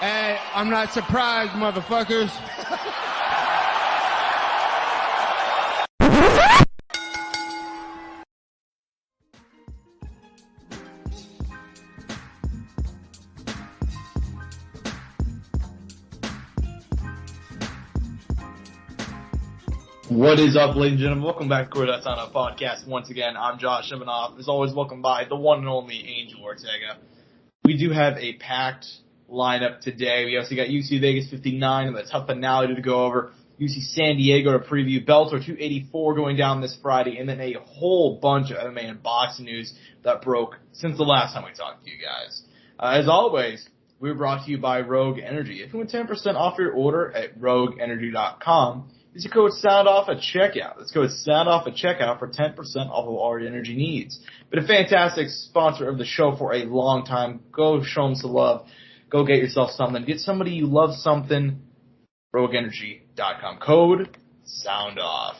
Hey, I'm not surprised, motherfuckers. What is up, ladies and gentlemen? Welcome back to Courtside Soundoff podcast. Once again, I'm Josh Evanoff. As always, welcome by the one and only Angel Ortega. We do have a packed lineup today. We also got UFC Vegas 59 and the tough finale to go over. UFC San Diego to preview. Bellator 284 going down this Friday, and then a whole bunch of MMA and boxing news that broke since the last time we talked to you guys. As always, we're brought to you by Rogue Energy. If you want 10% off your order at rogueenergy.com, use the code Soundoff at checkout. Let's go Soundoff at checkout for 10% off of all your energy needs. But a fantastic sponsor of the show for a long time. Go show them some love. Go get yourself something. Get somebody you love something. RogueEnergy.com. Code Soundoff.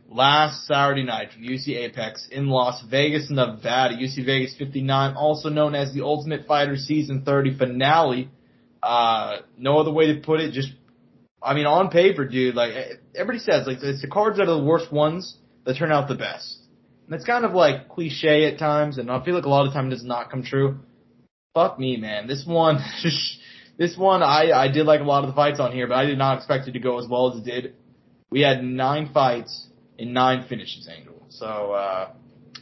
Last Saturday night from UFC Apex in Las Vegas, Nevada. UFC Vegas 59, also known as the Ultimate Fighter Season 30 finale. No other way to put it. On paper, dude, like, everybody says, like, it's the cards that are the worst ones that turn out the best. And it's kind of, like, cliche at times, and I feel like a lot of time it does not come true. Fuck me, man. This one, I did like a lot of the fights on here, but I did not expect it to go as well as it did. We had 9 fights and 9 finishes, Angel. So,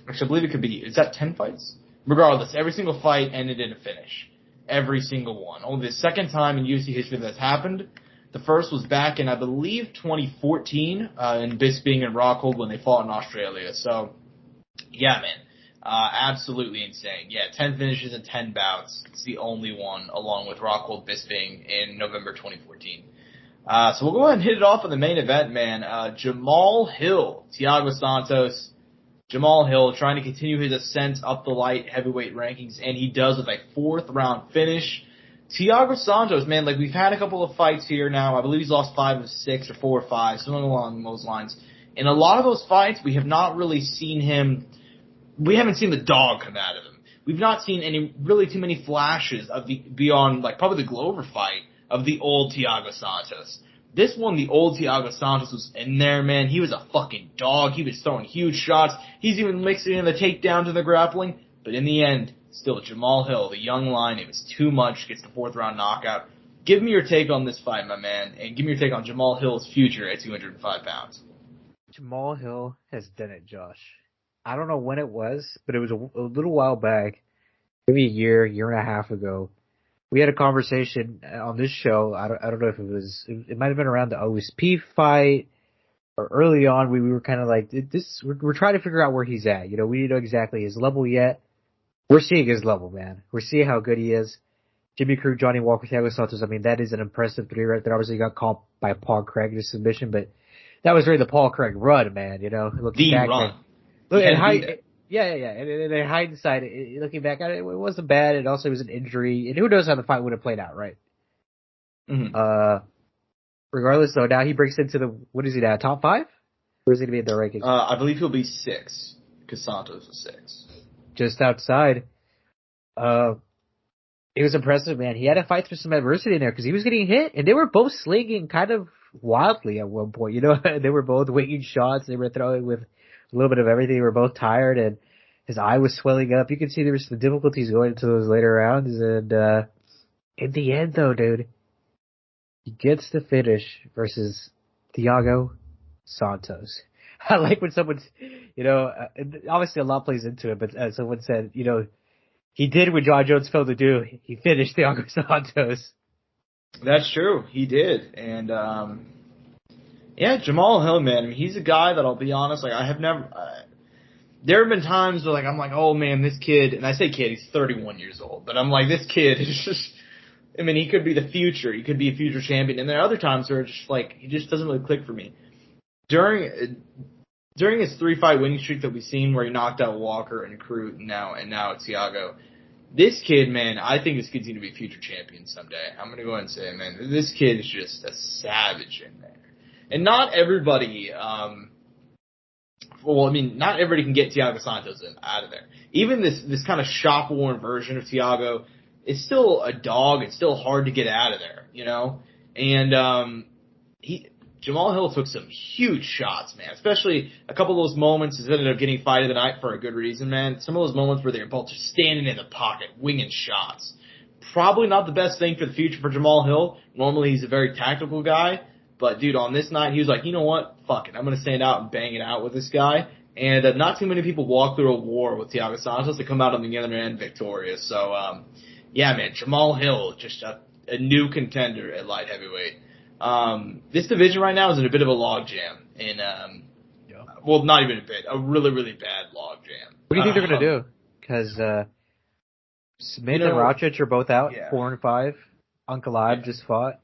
actually, I believe it could be, is that 10 fights? Regardless, every single fight ended in a finish. Every single one. Only the second time in UFC history that's happened. The first was back in, I believe, 2014, in Bisping and Rockhold when they fought in Australia. So, yeah, man. Absolutely insane. Yeah, 10 finishes and 10 bouts. It's the only one, along with Rockhold Bisping in November 2014. So we'll go ahead and hit it off in the main event, man. Jamal Hill, Thiago Santos. Jamal Hill trying to continue his ascent up the light heavyweight rankings, and he does with a 4th round finish. Thiago Santos, man, like, we've had a couple of fights here now. I believe he's lost 5 of 6 or 4 or 5, something along those lines. In a lot of those fights, we have not really seen him. We haven't seen the dog come out of him. We've not seen too many flashes of beyond, like, probably the Glover fight of the old Thiago Santos. This one, the old Thiago Santos was in there, man. He was a fucking dog. He was throwing huge shots. He's even mixing in the takedowns and the grappling. But in the end, still, Jamal Hill, the young lion, it was too much, gets the 4th round knockout. Give me your take on this fight, my man, and give me your take on Jamal Hill's future at 205 pounds. Jamal Hill has done it, Josh. I don't know when it was, but it was a little while back, maybe a year and a half ago. We had a conversation on this show. I don't know if it might have been around the OSP fight, or early on. We were kind of like, we're trying to figure out where he's at. You know, we didn't know exactly his level yet. We're seeing his level, man. We're seeing how good he is. Jimmy Crute, Johnny Walker, Thiago Santos. I mean, that is an impressive 3 right there. Obviously, he got caught by Paul Craig in his submission, but that was really the Paul Craig run, man. You know, looking back, run. And in hindsight, looking back at it, it wasn't bad. It also was an injury, and who knows how the fight would have played out, right? Mm-hmm. Regardless, though, now he breaks into what is he now, top 5? Or is he going to be in the rankings? I believe he'll be 6, because Santos was 6. Just outside. It was impressive, man. He had to fight through some adversity in there because he was getting hit, and they were both slinging kind of wildly at one point. You know, they were both winging shots. They were throwing with a little bit of everything. They were both tired, and his eye was swelling up. You could see there was some difficulties going into those later rounds, and in the end, though, dude, he gets the finish versus Thiago Santos. I like when someone's, you know, obviously a lot plays into it, but someone said, you know, he did what John Jones failed to do. He finished Thiago Santos. That's true. He did. And, yeah, Jamal Hill, man, I mean, he's a guy that I'll be honest, like, I have never, there have been times where, like, I'm like, oh, man, this kid, and I say kid, he's 31 years old, but I'm like, this kid is just, I mean, he could be the future. He could be a future champion. And there are other times where it's just, like, he just doesn't really click for me. During his 3-fight winning streak that we've seen where he knocked out Walker and Crute and now it's Thiago, this kid, man, I think this kid's going to be a future champion someday. I'm going to go ahead and say, man, this kid is just a savage in there. And not everybody, not everybody can get Thiago Santos out of there. Even this kind of shop-worn version of Thiago it's still a dog. It's still hard to get out of there, you know? And, Jamal Hill took some huge shots, man. Especially a couple of those moments. He ended up getting fight of the night for a good reason, man. Some of those moments where they're both just standing in the pocket, winging shots. Probably not the best thing for the future for Jamal Hill. Normally he's a very tactical guy. But, dude, on this night, he was like, you know what? Fuck it. I'm going to stand out and bang it out with this guy. And not too many people walk through a war with Thiago Santos to come out on the other end victorious. So, yeah, man, Jamal Hill, just a new contender at light heavyweight. This division right now is in a bit of a logjam. Well, not even a bit, a really, really bad logjam. What do you think they're going to do? Because Smith and Rakic are both out, 4-5. Ankalaev just fought.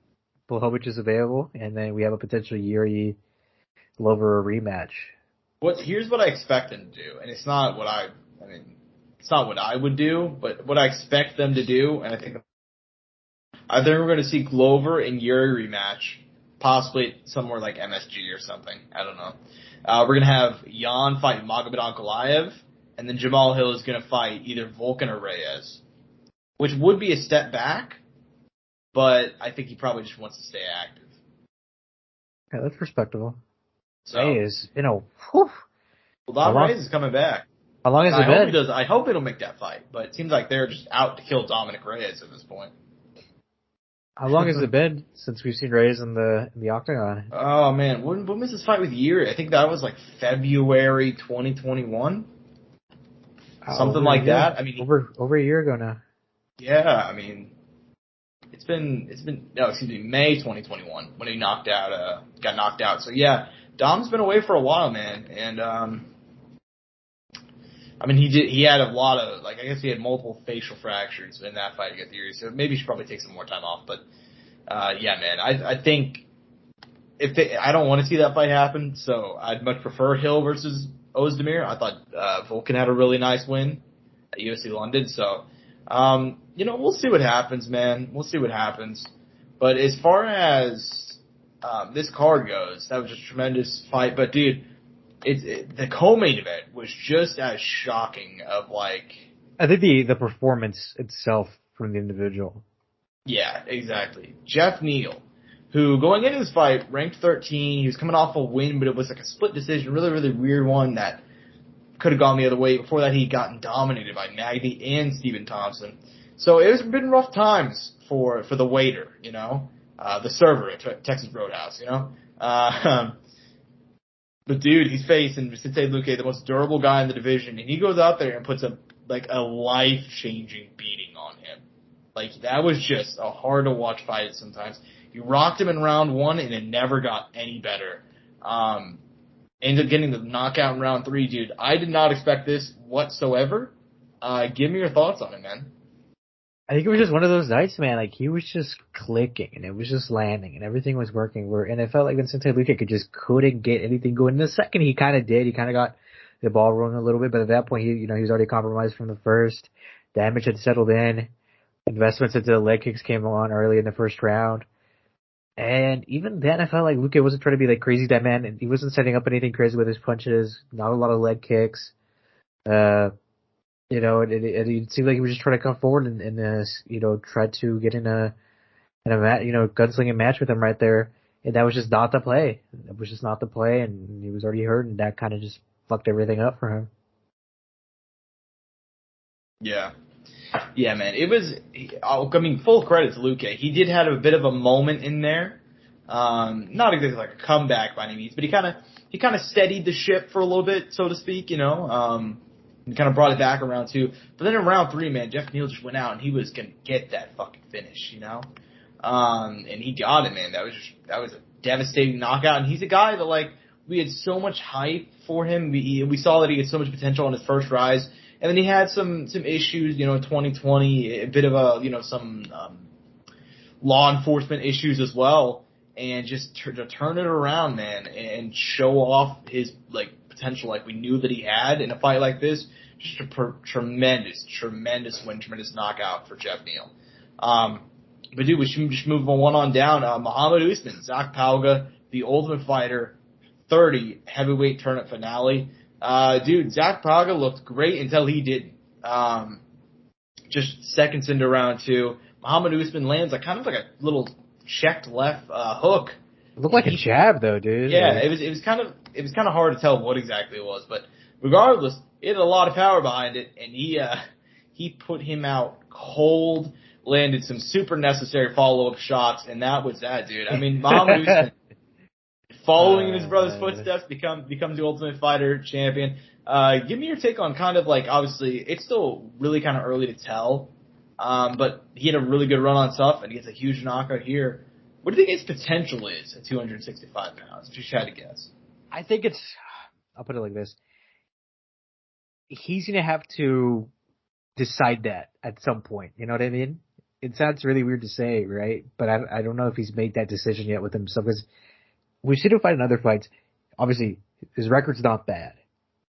Blachowicz is available. And then we have a potential Yuri Glover rematch. Here's what I expect them to do. And it's not what it's not what I would do, but what I expect them to do, and I think we're going to see Glover and Yuri rematch, possibly somewhere like MSG or something. I don't know. We're going to have Jan fight Magomed Ankalaev, and then Jamal Hill is going to fight either Volkan or Reyes, which would be a step back, but I think he probably just wants to stay active. Yeah, that's respectable. So, Reyes, whew. Well, Reyes is coming back. How long has it been? I hope it'll make that fight, but it seems like they're just out to kill Dominic Reyes at this point. How long has it been since we've seen Reyes in the octagon? Oh man, when was this fight with Yuri? I think that was like February 2021, something like that. I mean, over a year ago now. Yeah, I mean, it's been May 2021 when he got knocked out. So yeah, Dom's been away for a while, man, and I mean, he had a lot of, I guess he had multiple facial fractures in that fight against Yuri, so maybe he should probably take some more time off. But, yeah, man, I think I don't want to see that fight happen, so I'd much prefer Hill versus Ozdemir. I thought, Volkan had a really nice win at UFC London, so, we'll see what happens, man. We'll see what happens. But as far as, this card goes, that was just a tremendous fight. But, dude, the co-main event was just as shocking of I think the performance itself from the individual. Yeah, exactly. Jeff Neal, who going into this fight ranked 13, he was coming off a win, but it was like a split decision, really, really weird one that could have gone the other way. Before that, he'd gotten dominated by Magny and Stephen Thompson. So it's been rough times for the waiter, the server at Texas Roadhouse, But dude, he's facing Vicente Luque, the most durable guy in the division, and he goes out there and puts a life-changing beating on him. That was just a hard-to-watch fight sometimes. He rocked him in round 1, and it never got any better. Ended up getting the knockout in round 3, dude. I did not expect this whatsoever. Give me your thoughts on it, man. I think it was just one of those nights, man. He was just clicking, and it was just landing, and everything was working. And it felt like Vicente Luque couldn't get anything going. In the second, he kind of did. He kind of got the ball rolling a little bit, but at that point, he was already compromised from the first. Damage had settled in. Investments into the leg kicks came on early in the first round. And even then, I felt like Luque wasn't trying to be crazy that man, and he wasn't setting up anything crazy with his punches. Not a lot of leg kicks. It seemed like he was just trying to come forward and try to get in a gunslinging match with him right there. And that was just not the play. It was just not the play, and he was already hurt, and that kind of just fucked everything up for him. Yeah. Yeah, man. It was, full credit to Luque. He did have a bit of a moment in there. Not exactly like a comeback by any means, but he kind of steadied the ship for a little bit, so to speak, and kind of brought it back around 2. But then in round 3, man, Jeff Neal just went out and he was going to get that fucking finish, and he got it, man. That was a devastating knockout. And he's a guy that, we had so much hype for him. We saw that he had so much potential on his first rise. And then he had some issues, in 2020, a bit of some law enforcement issues as well. And just to turn it around, man, and show off his, potential we knew that he had in a fight like this. Just a tremendous win, tremendous knockout for Jeff Neal. But dude, we should just move on down. Muhammad Usman, Zach Pauga, the Ultimate Fighter 30 heavyweight tournament finale. Dude, Zach Pauga looked great until he didn't. just seconds into round 2, Muhammad Usman lands kind of like a little checked left hook. It looked like a jab though, dude. Yeah, it was kind of hard to tell what exactly it was, but regardless, it had a lot of power behind it, and he put him out cold, landed some super necessary follow-up shots, and that was that, dude. I mean, Muhammad Usman, following in his brother's footsteps, becomes the Ultimate Fighter champion. Give me your take on kind of like, obviously, it's still really kind of early to tell, but he had a really good run on stuff, and he gets a huge knockout here. What do you think his potential is at 265 pounds, if you had to guess? I think I'll put it like this. He's going to have to decide that at some point. You know what I mean? It sounds really weird to say, right? But I don't know if he's made that decision yet with himself, because we've seen him fight in other fights. Obviously, his record's not bad,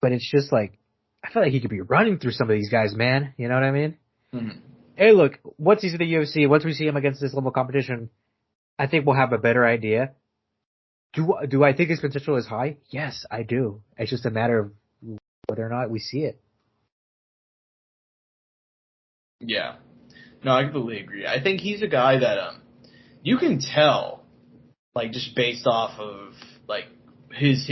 but it's just like, I feel like he could be running through some of these guys, man. You know what I mean? Mm-hmm. Hey, look, once he's in the UFC, once we see him against this level of competition, I think we'll have a better idea. Do I think his potential is high? Yes, I do. It's just a matter of whether or not we see it. Yeah. No, I completely agree. I think he's a guy that you can tell, like, just based off of like his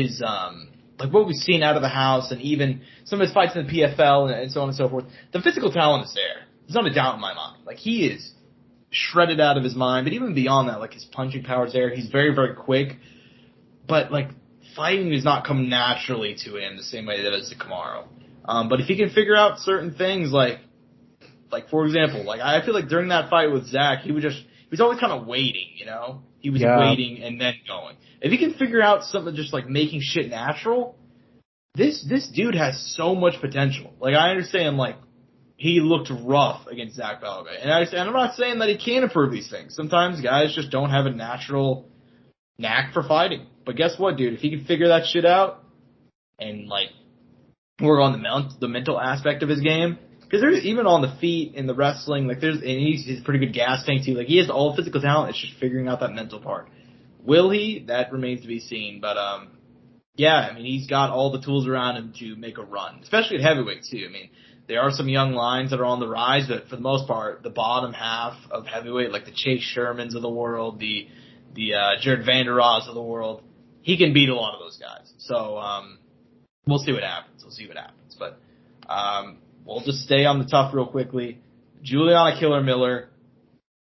like what we've seen out of the house, and even some of his fights in the PFL and so on and so forth. The physical talent is there. There's not a doubt in my mind. Like, he is shredded out of his mind, but even beyond that, like, his punching power is there. He's very, very quick, but like, fighting does not come naturally to him the same way that it does to Kamaru. But if he can figure out certain things, like for example, like, I feel like during that fight with Zach, he was always kind of waiting, you know? He was waiting and then going. If he can figure out something just like making shit natural, this dude has so much potential. Like, I understand, like, he looked rough against Zach Balgay. And I'm not saying that he can't improve these things. Sometimes guys just don't have a natural knack for fighting. But guess what, dude? If he can figure that shit out and, like, work on the mental aspect of his game, because there's, even on the feet and the wrestling, like, and he's pretty good gas tank too. Like, he has all physical talent. It's just figuring out that mental part. Will he? That remains to be seen. But, yeah, I mean, he's got all the tools around him to make a run, especially at heavyweight too. I mean, there are some young lines that are on the rise, but for the most part, the bottom half of heavyweight, like the Chase Shermans of the world, the Jared Vandeross of the world, he can beat a lot of those guys. So, we'll see what happens. But, we'll just stay on the tough real quickly. Juliana Killer Miller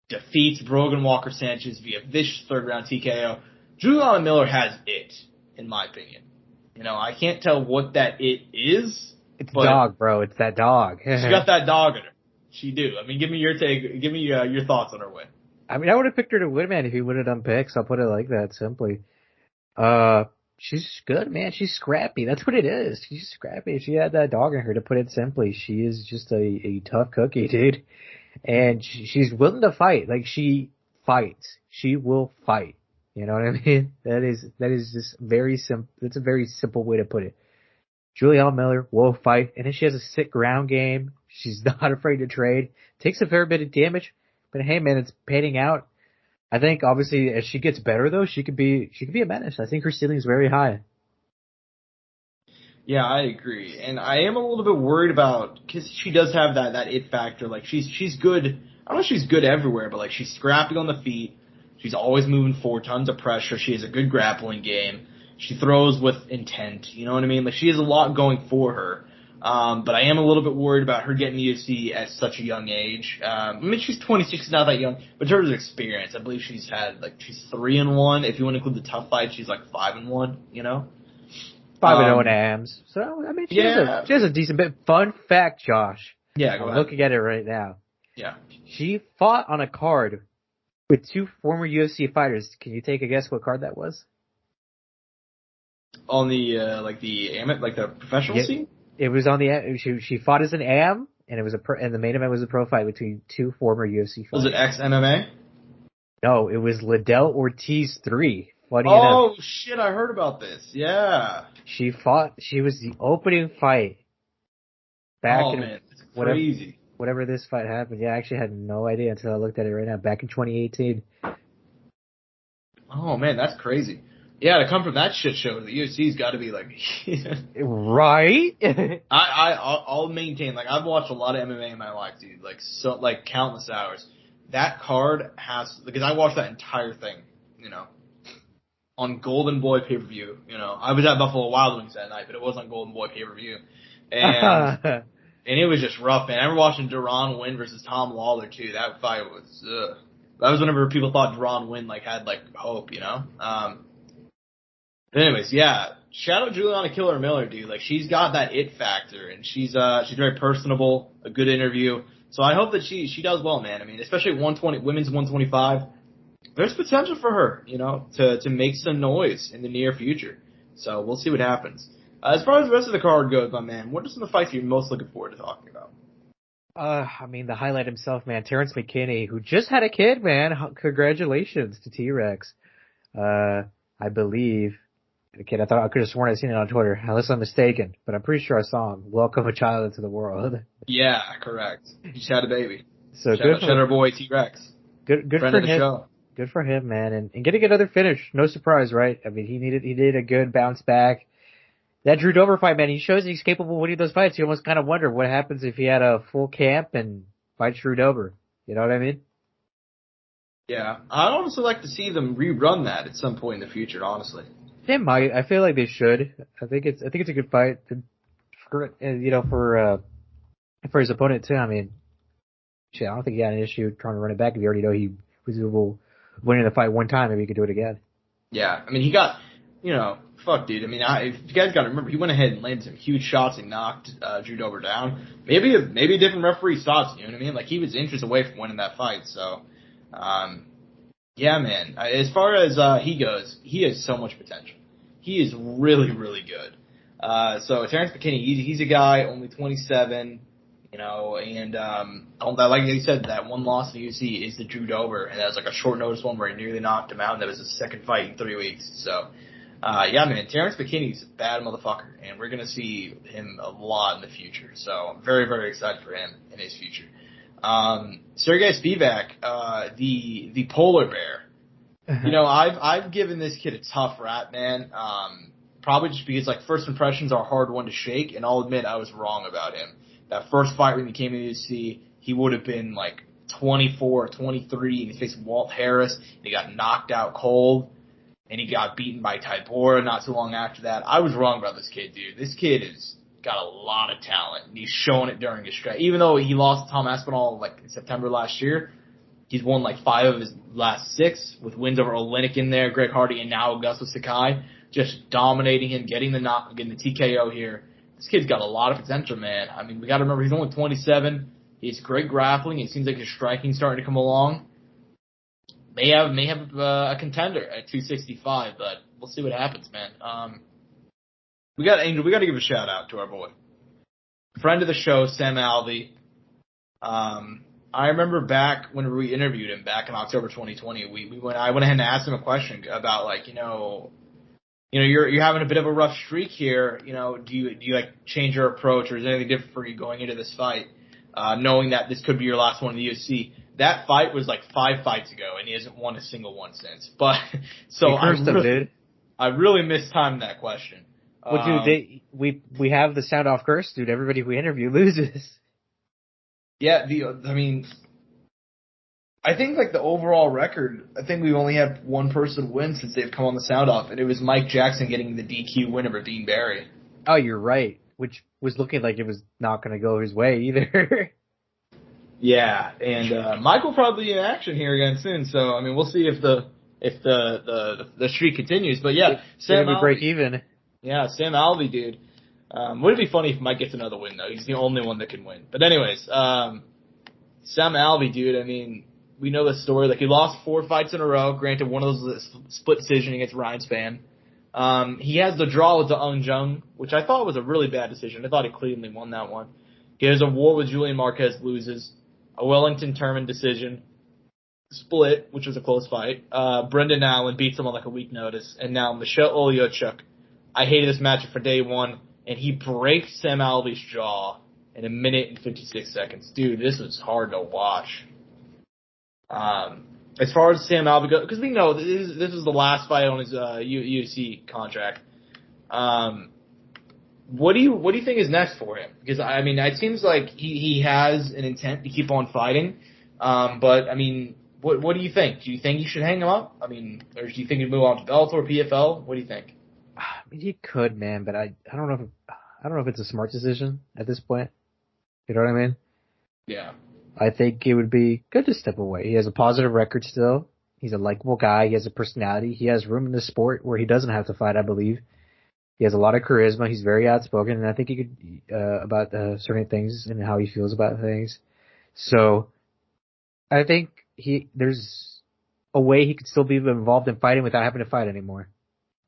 defeats Brogan Walker Sanchez via vicious third round TKO. Juliana Miller has it, in my opinion. You know, I can't tell what that it is. It's dog, bro. It's that dog. She got that dog in her. She do. I mean, give me your take. Give me your thoughts on her win. I mean, I would have picked her to win, man, if he would have done picks. I'll put it like that, simply. She's good, man. She's scrappy. That's what it is. She's scrappy. She had that dog in her, to put it simply. She is just a tough cookie, dude. And she's willing to fight. Like, she fights. She will fight. You know what I mean? That is just very simple. That's a very simple way to put it. Juliana Miller will fight, and then she has a sick ground game. She's not afraid to trade. Takes a fair bit of damage, but hey, man, it's panning out. I think, obviously, as she gets better, though, she could be a menace. I think her ceiling is very high. Yeah, I agree, and I am a little bit worried about, because she does have that it factor. Like, she's good. I don't know if she's good everywhere, but like, she's scrappy on the feet. She's always moving forward, tons of pressure. She has a good grappling game. She throws with intent, you know what I mean? Like, she has a lot going for her. But I am a little bit worried about her getting the UFC at such a young age. I mean, she's 26, not that young, but in terms of experience, I believe she's 3-1. If you want to include the tough fights, she's like 5-1, you know? 5-0 in AMs. So, I mean, she has a decent bit. Fun fact, Josh. Yeah, go ahead. I'm looking at it right now. Yeah. She fought on a card with 2 former UFC fighters. Can you take a guess what card that was? On the professional scene? It was on the she fought as an AM, and it was and the main event was a pro fight between 2 former UFC fighters. Was it ex-MMA? No, it was Liddell Ortiz 3. Funny enough. enough. Shit, I heard about this. Yeah. She was the opening fight back in man, it's crazy. Whatever this fight happened. Yeah, I actually had no idea until I looked at it right now. Back in 2018. Oh man, that's crazy. Yeah, to come from that shit show, the UFC's got to be like, right? I'll maintain, like, I've watched a lot of MMA in my life, dude, like countless hours. That card because I watched that entire thing, on Golden Boy pay-per-view, I was at Buffalo Wild Wings that night, but it was on Golden Boy pay-per-view. And, and it was just rough, man. I remember watching Deron win versus Tom Lawler, too. That fight was, that was whenever people thought Deron win, had, hope, But anyways, yeah, shout out Juliana Killer Miller, dude. She's got that it factor, and she's very personable, a good interview. So I hope that she does well, man. I mean, especially at 120, women's 125, there's potential for her, to make some noise in the near future. So we'll see what happens. As far as the rest of the card goes, my man, what are some of the fights you're most looking forward to talking about? I mean, the highlight himself, man, Terrence McKinney, who just had a kid, man. Congratulations to T-Rex. I believe. The kid, I could have sworn I'd seen it on Twitter, unless I'm mistaken, but I'm pretty sure I saw him welcome a child into the world. Yeah, correct. He just had a baby. So shout out our boy T-Rex. Good Friend for of the him. Show. Good for him, man, and getting another finish. No surprise, right? I mean, he did a good bounce back. That Drew Dober fight, man, he shows he's capable of winning those fights. You almost kind of wonder what happens if he had a full camp and fights Drew Dober. You know what I mean? Yeah, I'd honestly like to see them rerun that at some point in the future, honestly. They might. I feel like they should. I think it's a good fight for his opponent too. I mean, shit, I don't think he had an issue trying to run it back if you already know he was winning the fight one time. Maybe he could do it again. Yeah, I mean, he got, fuck, dude. I mean, if you guys got to remember, he went ahead and landed some huge shots and knocked Drew Dober down. Maybe a different referee stops. You know what I mean? He was inches away from winning that fight. So, yeah, man. As far as he goes, he has so much potential. He is really, really good. So Terrence McKinney, he's a guy, only 27, and like you said, that one loss in the UFC is the Drew Dober, and that was a short notice one where he nearly knocked him out, and that was his second fight in 3 weeks. So, yeah, man, Terrence McKinney's a bad motherfucker, and we're gonna see him a lot in the future. So I'm very, very excited for him in his future. Sergey Spivak, the polar bear. I've given this kid a tough rap, man. Probably just because first impressions are a hard one to shake, and I'll admit I was wrong about him. That first fight when he came into the UFC, he would have been 24, 23, and he faced Walt Harris, and he got knocked out cold, and he got beaten by Tybura not too long after that. I was wrong about this kid, dude. This kid has got a lot of talent, and he's shown it during his stretch. Even though he lost to Tom Aspinall in September last year, he's won 5 of his last 6 with wins over Oleinik in there, Greg Hardy, and now Augusto Sakai, just dominating him, getting the knock, getting the TKO here. This kid's got a lot of potential, man. I mean, we got to remember he's only 27. He has great grappling. It seems like his striking starting to come along. May have a contender at 265, but we'll see what happens, man. We got to give a shout out to our boy, friend of the show, Sam Alvey. I remember back when we interviewed him back in October 2020, I went ahead and asked him a question about you're having a bit of a rough streak here. Do you change your approach, or is there anything different for you going into this fight, knowing that this could be your last one in the UFC? That fight was 5 fights ago, and he hasn't won a single one since. But so I really mistimed that question. Well, dude, we have the Soundoff curse, dude. Everybody we interview loses. Yeah, I think the overall record, I think we've only had one person win since they've come on the Soundoff, and it was Mike Jackson getting the DQ win over Dean Barry. Oh, you're right. Which was looking like it was not going to go his way either. Yeah, and Mike will probably be in action here again soon. So I mean, we'll see if the streak continues. But yeah, Sam Alvey break even. Yeah, Sam Alvey, dude. Would it be funny if Mike gets another win though? He's the only one that can win. But anyways, Sam Alvey, dude. I mean, we know the story. He lost 4 fights in a row. Granted, one of those was a split decision against Ryan Spann. He has the draw with the Jung, which I thought was a really bad decision. I thought he cleanly won that one. He has a war with Julian Marquez, loses. A Wellington Turman decision. Split, which was a close fight. Brendan Allen beats him on a week notice. And now Michelle Oleochuk. I hated this matchup for day one, and he breaks Sam Alvey's jaw in 1 minute and 56 seconds. Dude, this was hard to watch. as far as Sam Alvey goes, because we know this is the last fight on his UFC contract. What do you think is next for him? Because I mean, it seems like he has an intent to keep on fighting. But I mean, what do you think? Do you think he should hang him up? I mean, or do you think he'd move on to Bellator or PFL? What do you think? I mean, he could, man, but I don't know if it's a smart decision at this point. You know what I mean? Yeah. I think it would be good to step away. He has a positive record still. He's a likable guy. He has a personality. He has room in the sport where he doesn't have to fight, I believe. He has a lot of charisma. He's very outspoken, and I think he could about certain things and how he feels about things. So I think there's a way he could still be involved in fighting without having to fight anymore.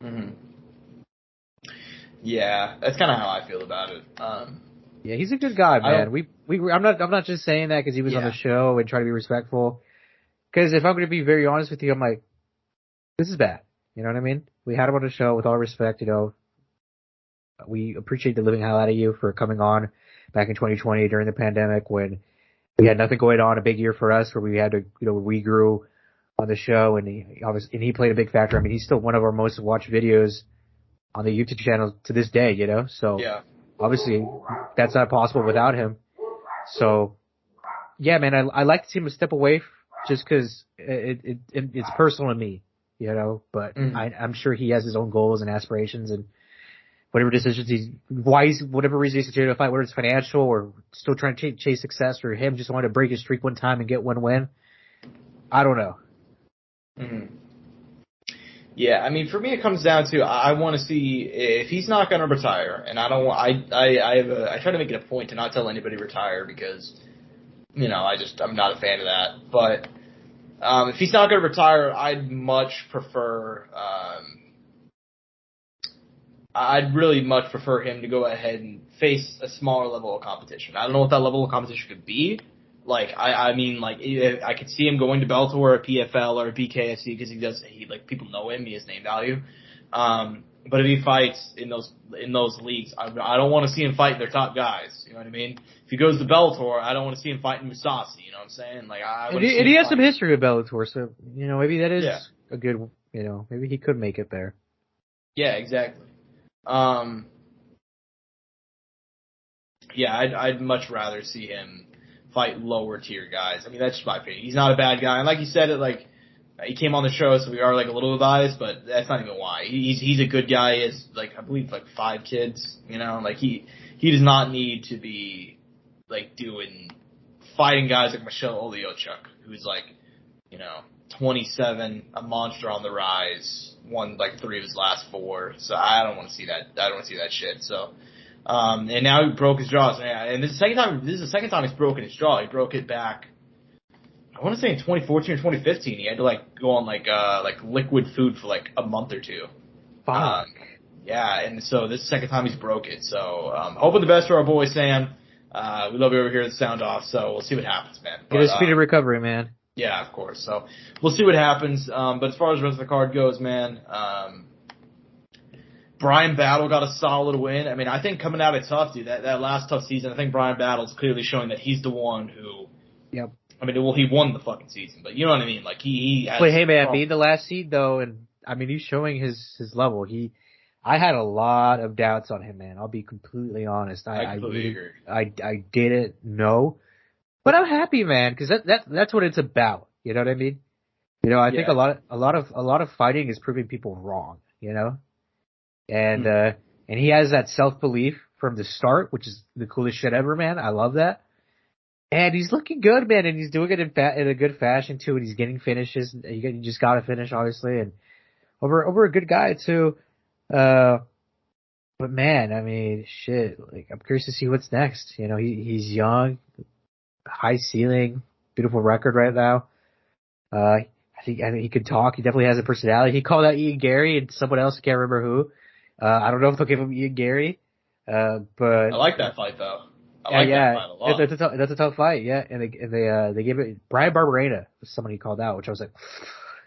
Mm-hmm. Yeah, that's kind of how I feel about it. Yeah, he's a good guy, man. I'm not just saying that because he was on the show and trying to be respectful. Because if I'm going to be very honest with you, I'm like, this is bad. You know what I mean? We had him on the show with all respect. You know, we appreciate the living hell out of you for coming on back in 2020 during the pandemic when we had nothing going on. A big year for us where we had to, we grew on the show, and he played a big factor. I mean, he's still one of our most watched videos on the YouTube channel to this day. You know, so obviously that's not possible without him. So yeah, man, I like to see him step away just because it's personal to me, you know. But I'm sure he has his own goals and aspirations and whatever decisions whatever reason he's continuing to fight, whether it's financial or still trying to chase success, or him just wanting to break his streak one time and get one win. I don't know. Mm-hmm. Yeah, I mean, for me, it comes down to I want to see if he's not going to retire, and I don't want. I try to make it a point to not tell anybody retire because, you know, I'm not a fan of that. But if he's not going to retire, I'd really much prefer him to go ahead and face a smaller level of competition. I don't know what that level of competition could be. Like, I mean, like, I could see him going to Bellator or PFL or BKFC because people know him, he has name value. But if he fights in those leagues, I don't want to see him fight their top guys. You know what I mean? If he goes to Bellator, I don't want to see him fighting Musasi. You know what I'm saying? Like, and he has some history with Bellator, so, you know, maybe that is a good, you know, maybe he could make it there. Yeah, exactly. Yeah, I'd much rather see him fight lower tier guys. I mean, that's just my opinion. He's not a bad guy, and like you said, he came on the show, so we are like a little biased, but that's not even why. He's a good guy. He has I believe 5 kids. You know, like he does not need to be fighting guys like Michelle Oleochuk, who's 27, a monster on the rise, won 3 of his last 4. So I don't want to see that. I don't want to see that shit. So. And now he broke his jaw. And this is the second time he's broken his jaw. He broke it back, I want to say in 2014 or 2015. He had to go on liquid food for a month or 2. Fuck. Yeah, and so this is the second time he's broke it. So hoping the best for our boy Sam. We love you over here at the Soundoff. So we'll see what happens, man. Get a speedy recovery, man. Yeah, of course. So we'll see what happens. But as far as the rest of the card goes, man. Brian Battle got a solid win. I mean, I think coming out of tough, dude, that last tough season, I think Brian Battle's clearly showing that he's the one who. Yep. I mean, well, he won the fucking season, but you know what I mean. He has. But hey, man, being the last seed though, and I mean, he's showing his level. I had a lot of doubts on him, man. I'll be completely honest. I completely agree. I didn't know, but I'm happy, man, because that's what it's about. You know what I mean? You know, I think a lot of fighting is proving people wrong. You know. And he has that self-belief from the start, which is the coolest shit ever, man. I love that. And he's looking good, man, and he's doing it in a good fashion, too, and he's getting finishes. You just gotta finish, obviously, and over a good guy, too. But man, I mean, shit, I'm curious to see what's next. You know, he's young, high ceiling, beautiful record right now. I think he could talk. He definitely has a personality. He called out Ian Gary and someone else, I can't remember who. I don't know if they'll give him Ian Gary, but I like that fight though. I like that fight a lot. That's a tough fight, yeah. And they gave it Brian Barberena was someone he called out, which I was like,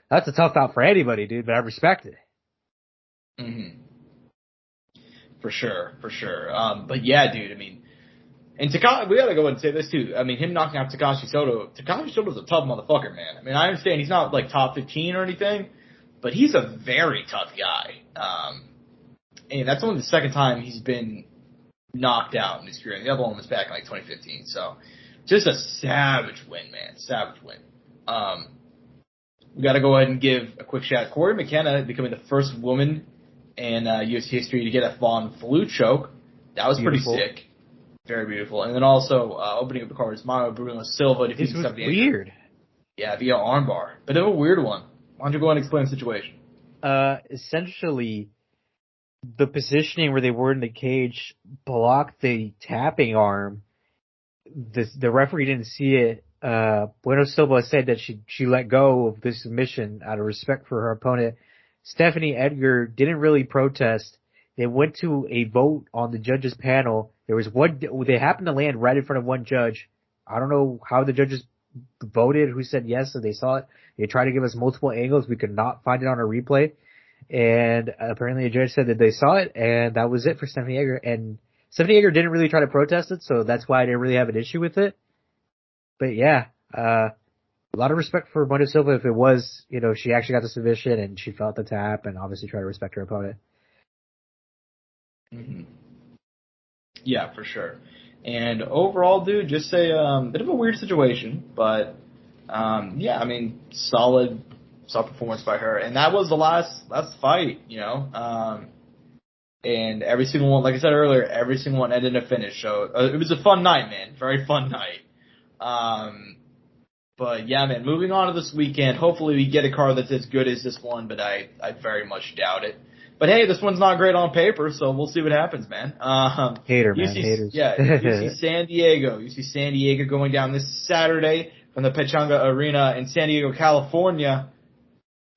that's a tough out for anybody, dude. But I respect it. Mm-hmm. For sure. But yeah, dude. I mean, And Takashi, we gotta go ahead and say this too. I mean, him knocking out Takashi Soto's a tough motherfucker, man. I mean, I understand he's not like top 15 or anything, but he's a very tough guy. And that's only the second time he's been knocked out in his career. The other one was back in like 2015. So, just a savage win, man. Savage win. We gotta go ahead and give a quick shout out. Corey McKenna becoming the first woman in UFC history to get a Von Flue choke. That was Beautiful. pretty sick. Very beautiful. And then also, opening up the card is Mario Bruno Silva defeating This was weird. Yeah, via armbar. But a weird one. Why don't you go ahead and explain the situation? Essentially, the positioning where they were in the cage blocked the tapping arm. The referee didn't see it. Bueno Silva said that she let go of this submission out of respect for her opponent. Stephanie Edgar didn't really protest. They went to a vote on the judges panel. They happened to land right in front of one judge. I don't know how the judges voted, who said yes, so they saw it. They tried to give us multiple angles. We could not find it on a replay. And apparently a judge said that they saw it, and that was it for Stephanie Edgar. And Stephanie Edgar didn't really try to protest it, so that's why I didn't really have an issue with it. But yeah, a lot of respect for Bueno Silva if it was, she actually got the submission and she felt the tap and obviously tried to respect her opponent. Mm-hmm. Yeah, for sure. And overall, dude, just a bit of a weird situation, but yeah, I mean, solid performance by her. And that was the last fight, and every single one, like I said earlier, every single one ended in a finish. So it was a fun night, man. Very fun night. But yeah, man, moving on to this weekend, hopefully we get a card that's as good as this one, but I very much doubt it. But hey, this one's not great on paper, so we'll see what happens, man. Haters. Yeah, UFC San Diego. UFC San Diego going down this Saturday from the Pechanga Arena in San Diego, California.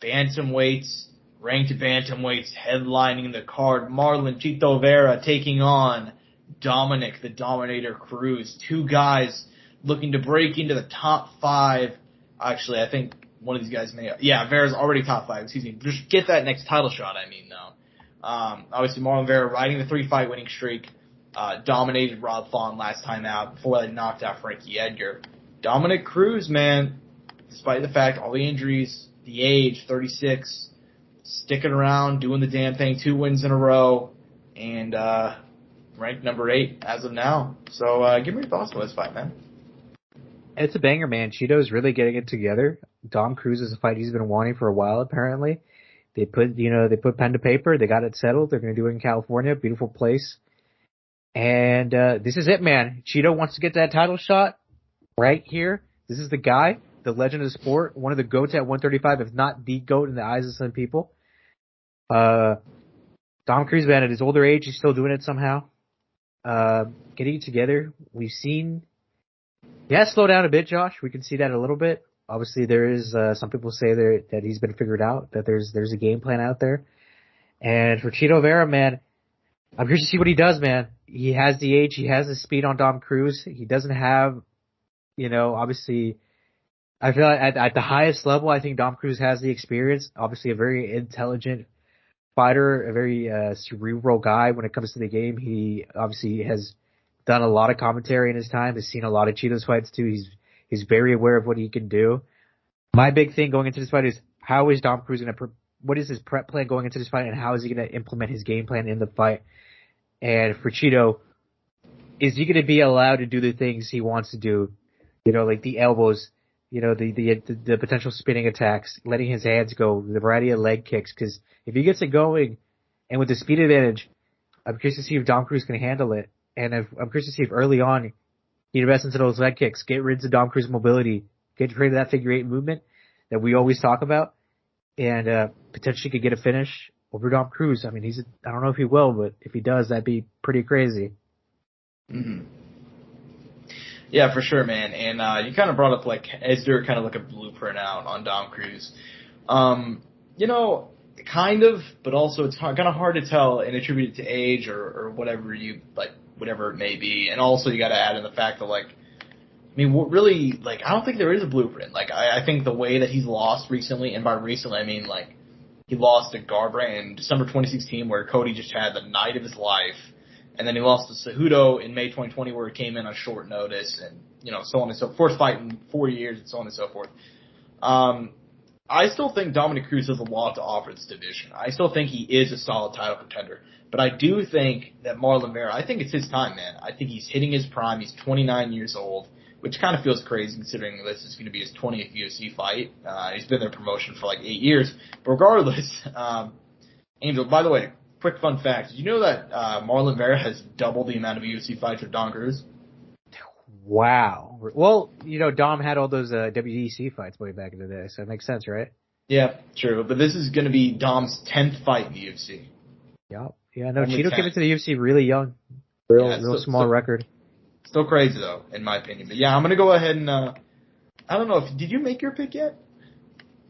Bantamweights, ranked bantamweights headlining the card. Marlon Chito Vera taking on Dominic the Dominator Cruz. Two guys looking to break into the top 5. Actually, I think one of these guys Vera's already top 5, excuse me. Just get that next title shot, though. Obviously Marlon Vera riding the 3-fight winning streak, dominated Rob Font last time out before they knocked out Frankie Edgar. Dominic Cruz, man, despite the fact, all the injuries, the age, 36, sticking around, doing the damn thing, 2 wins in a row, and ranked number 8 as of now. So give me your thoughts on this fight, man. It's a banger, man. Cheeto's really getting it together. Dom Cruz is a fight he's been wanting for a while, apparently. They put pen to paper. They got it settled. They're going to do it in California. Beautiful place. And this is it, man. Cheeto wants to get that title shot right here. This is the guy, the legend of the sport, one of the GOATs at 135, if not the GOAT in the eyes of some people. Dom Cruz, man, at his older age, he's still doing it somehow. Getting it together. We've seen... He has slowed down a bit, Josh. We can see that a little bit. Obviously, there is some people say that he's been figured out, that there's a game plan out there. And for Chito Vera, man, I'm curious to see what he does, man. He has the age, he has the speed on Dom Cruz. He doesn't have, obviously, I feel like at the highest level, I think Dom Cruz has the experience. Obviously, a very intelligent fighter, a very cerebral guy when it comes to the game. He obviously has done a lot of commentary in his time. Has seen a lot of Cheeto's fights too. He's very aware of what he can do. My big thing going into this fight is how is Dom Cruz what is his prep plan going into this fight, and how is he going to implement his game plan in the fight? And for Cheeto, is he going to be allowed to do the things he wants to do? Like the elbows, the potential spinning attacks, letting his hands go, the variety of leg kicks. Because if he gets it going, and with the speed advantage, I'm curious to see if Dom Cruz can handle it. And I'm curious to see if early on he invests into those leg kicks, get rid of Dom Cruz's mobility, get rid of that figure 8 movement that we always talk about, and potentially could get a finish over Dom Cruz. I mean, I don't know if he will, but if he does, that'd be pretty crazy. Mm-hmm. Yeah, for sure, man. And you kind of brought up, is there kind of like a blueprint out on Dom Cruz? Kind of, but also it's kind of hard to tell and attribute it to age or whatever whatever it may be. And also you got to add in the fact that, I don't think there is a blueprint. I think the way that he's lost recently, and by recently I mean, he lost to Garbrandt in December 2016 where Cody just had the night of his life. And then he lost to Cejudo in May 2020 where he came in on short notice and, so on and so forth. First fight in 4 years and so on and so forth. I still think Dominic Cruz has a lot to offer this division. I still think he is a solid title contender. But I do think that Marlon Vera, I think it's his time, man. I think he's hitting his prime. He's 29 years old, which kind of feels crazy considering this is going to be his 20th UFC fight. He's been their promotion for like 8 years. But regardless, Angel, by the way, quick fun fact. Did you know that Marlon Vera has double the amount of UFC fights with Dom Cruz? Wow. Well, Dom had all those WEC fights way back in the day, so it makes sense, right? Yeah, true. But this is going to be Dom's 10th fight in the UFC. Yep. Yeah, no, Only Cheeto 10. came into the UFC really young. Real small record. Still crazy, though, in my opinion. But yeah, I'm going to go ahead and, I don't know, did you make your pick yet?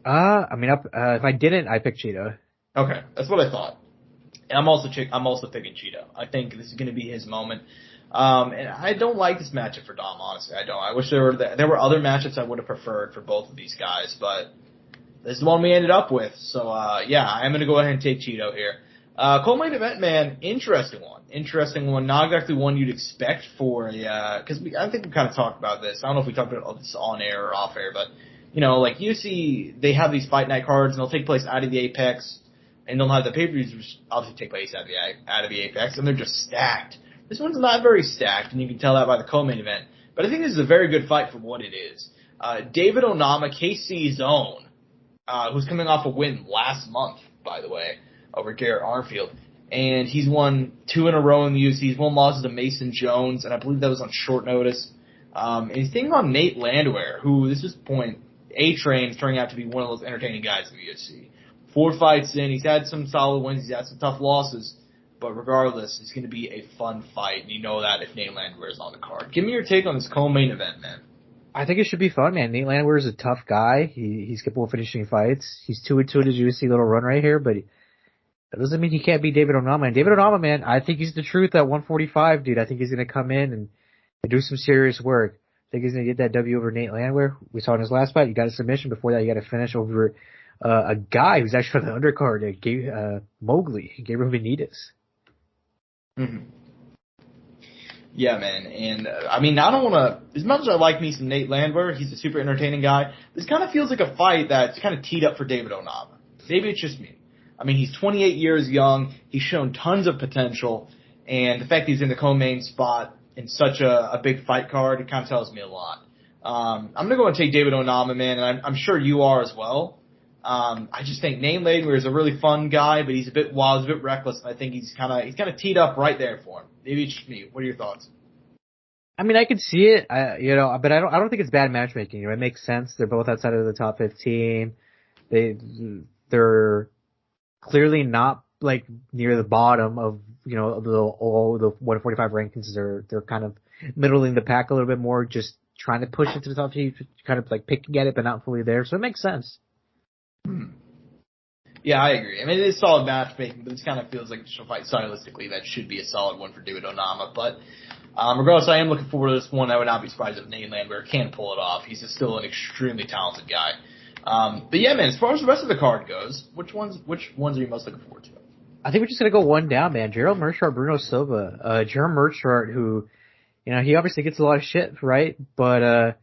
If I didn't, I picked Cheeto. Okay, that's what I thought. And I'm also picking Cheeto. I think this is going to be his moment. And I don't like this matchup for Dom, honestly. I don't. I wish there were other matchups I would have preferred for both of these guys, but this is the one we ended up with. So, yeah, I'm going to go ahead and take Cheeto here. Co-main event, man, interesting one. Not exactly one you'd expect for because I think we kind of talked about this. I don't know if we talked about this on air or off air, but, like UFC, they have these fight night cards and they'll take place out of the Apex, and they'll have the pay-per-views which obviously take place out of the Apex, and they're just stacked. This one's not very stacked, and you can tell that by the co-main event. But I think this is a very good fight for what it is. David Onama, KC's own, who's coming off a win last month, by the way, over Garrett Armfield. And he's won 2 in a row in the UFC. He's won losses to Mason Jones, and I believe that was on short notice. And he's taking on Nate Landwehr, who, this is point, A-Train is turning out to be one of those entertaining guys in the UFC. 4 fights in, he's had some solid wins, he's had some tough losses. But regardless, it's going to be a fun fight, and you know that if Nate Landwehr is on the card. Give me your take on this co-main event, man. I think it should be fun, man. Nate Landwehr is a tough guy. He's capable of finishing fights. He's 2-2 in his UFC little run right here, but that doesn't mean he can't beat David Onama. And David Onama, man, I think he's the truth at 145, dude. I think he's going to come in and do some serious work. I think he's going to get that W over Nate Landwehr. We saw in his last fight, he got a submission. Before that, he got a finish over a guy who's actually on the undercard, Mowgli, Gabriel Benitez. Mm-hmm. Yeah, man, and I don't want to, as much as I like me some Nate Landwehr, he's a super entertaining guy, this kind of feels like a fight that's kind of teed up for David Onama. Maybe it's just me. He's 28 years young, he's shown tons of potential, and the fact he's in the co-main spot in such a big fight card, it kind of tells me a lot. I'm going to go and take David Onama, man, and I'm sure you are as well. I just think Nate Landwehr is a really fun guy, but he's a bit wild, he's a bit reckless, and I think he's kind of teed up right there for him. Maybe it's just me. What are your thoughts? I could see it, but I don't think it's bad matchmaking. It makes sense. They're both outside of the top 15. They're clearly not like near the bottom of all the 145 rankings. They're kind of middling the pack a little bit more, just trying to push it to the top 15, kind of like picking at it, but not fully there. So it makes sense. Yeah, I agree. It is solid matchmaking, but this kind of feels like a fight stylistically that should be a solid one for David Onama. But regardless, I am looking forward to this one. I would not be surprised if Nate Landwehr can pull it off. He's still an extremely talented guy. But yeah, man, as far as the rest of the card goes, which ones are you most looking forward to? I think we're just gonna go one down, man. Gerald Meerschaert, Bruno Silva. Gerald Meerschaert, who, he obviously gets a lot of shit, right? But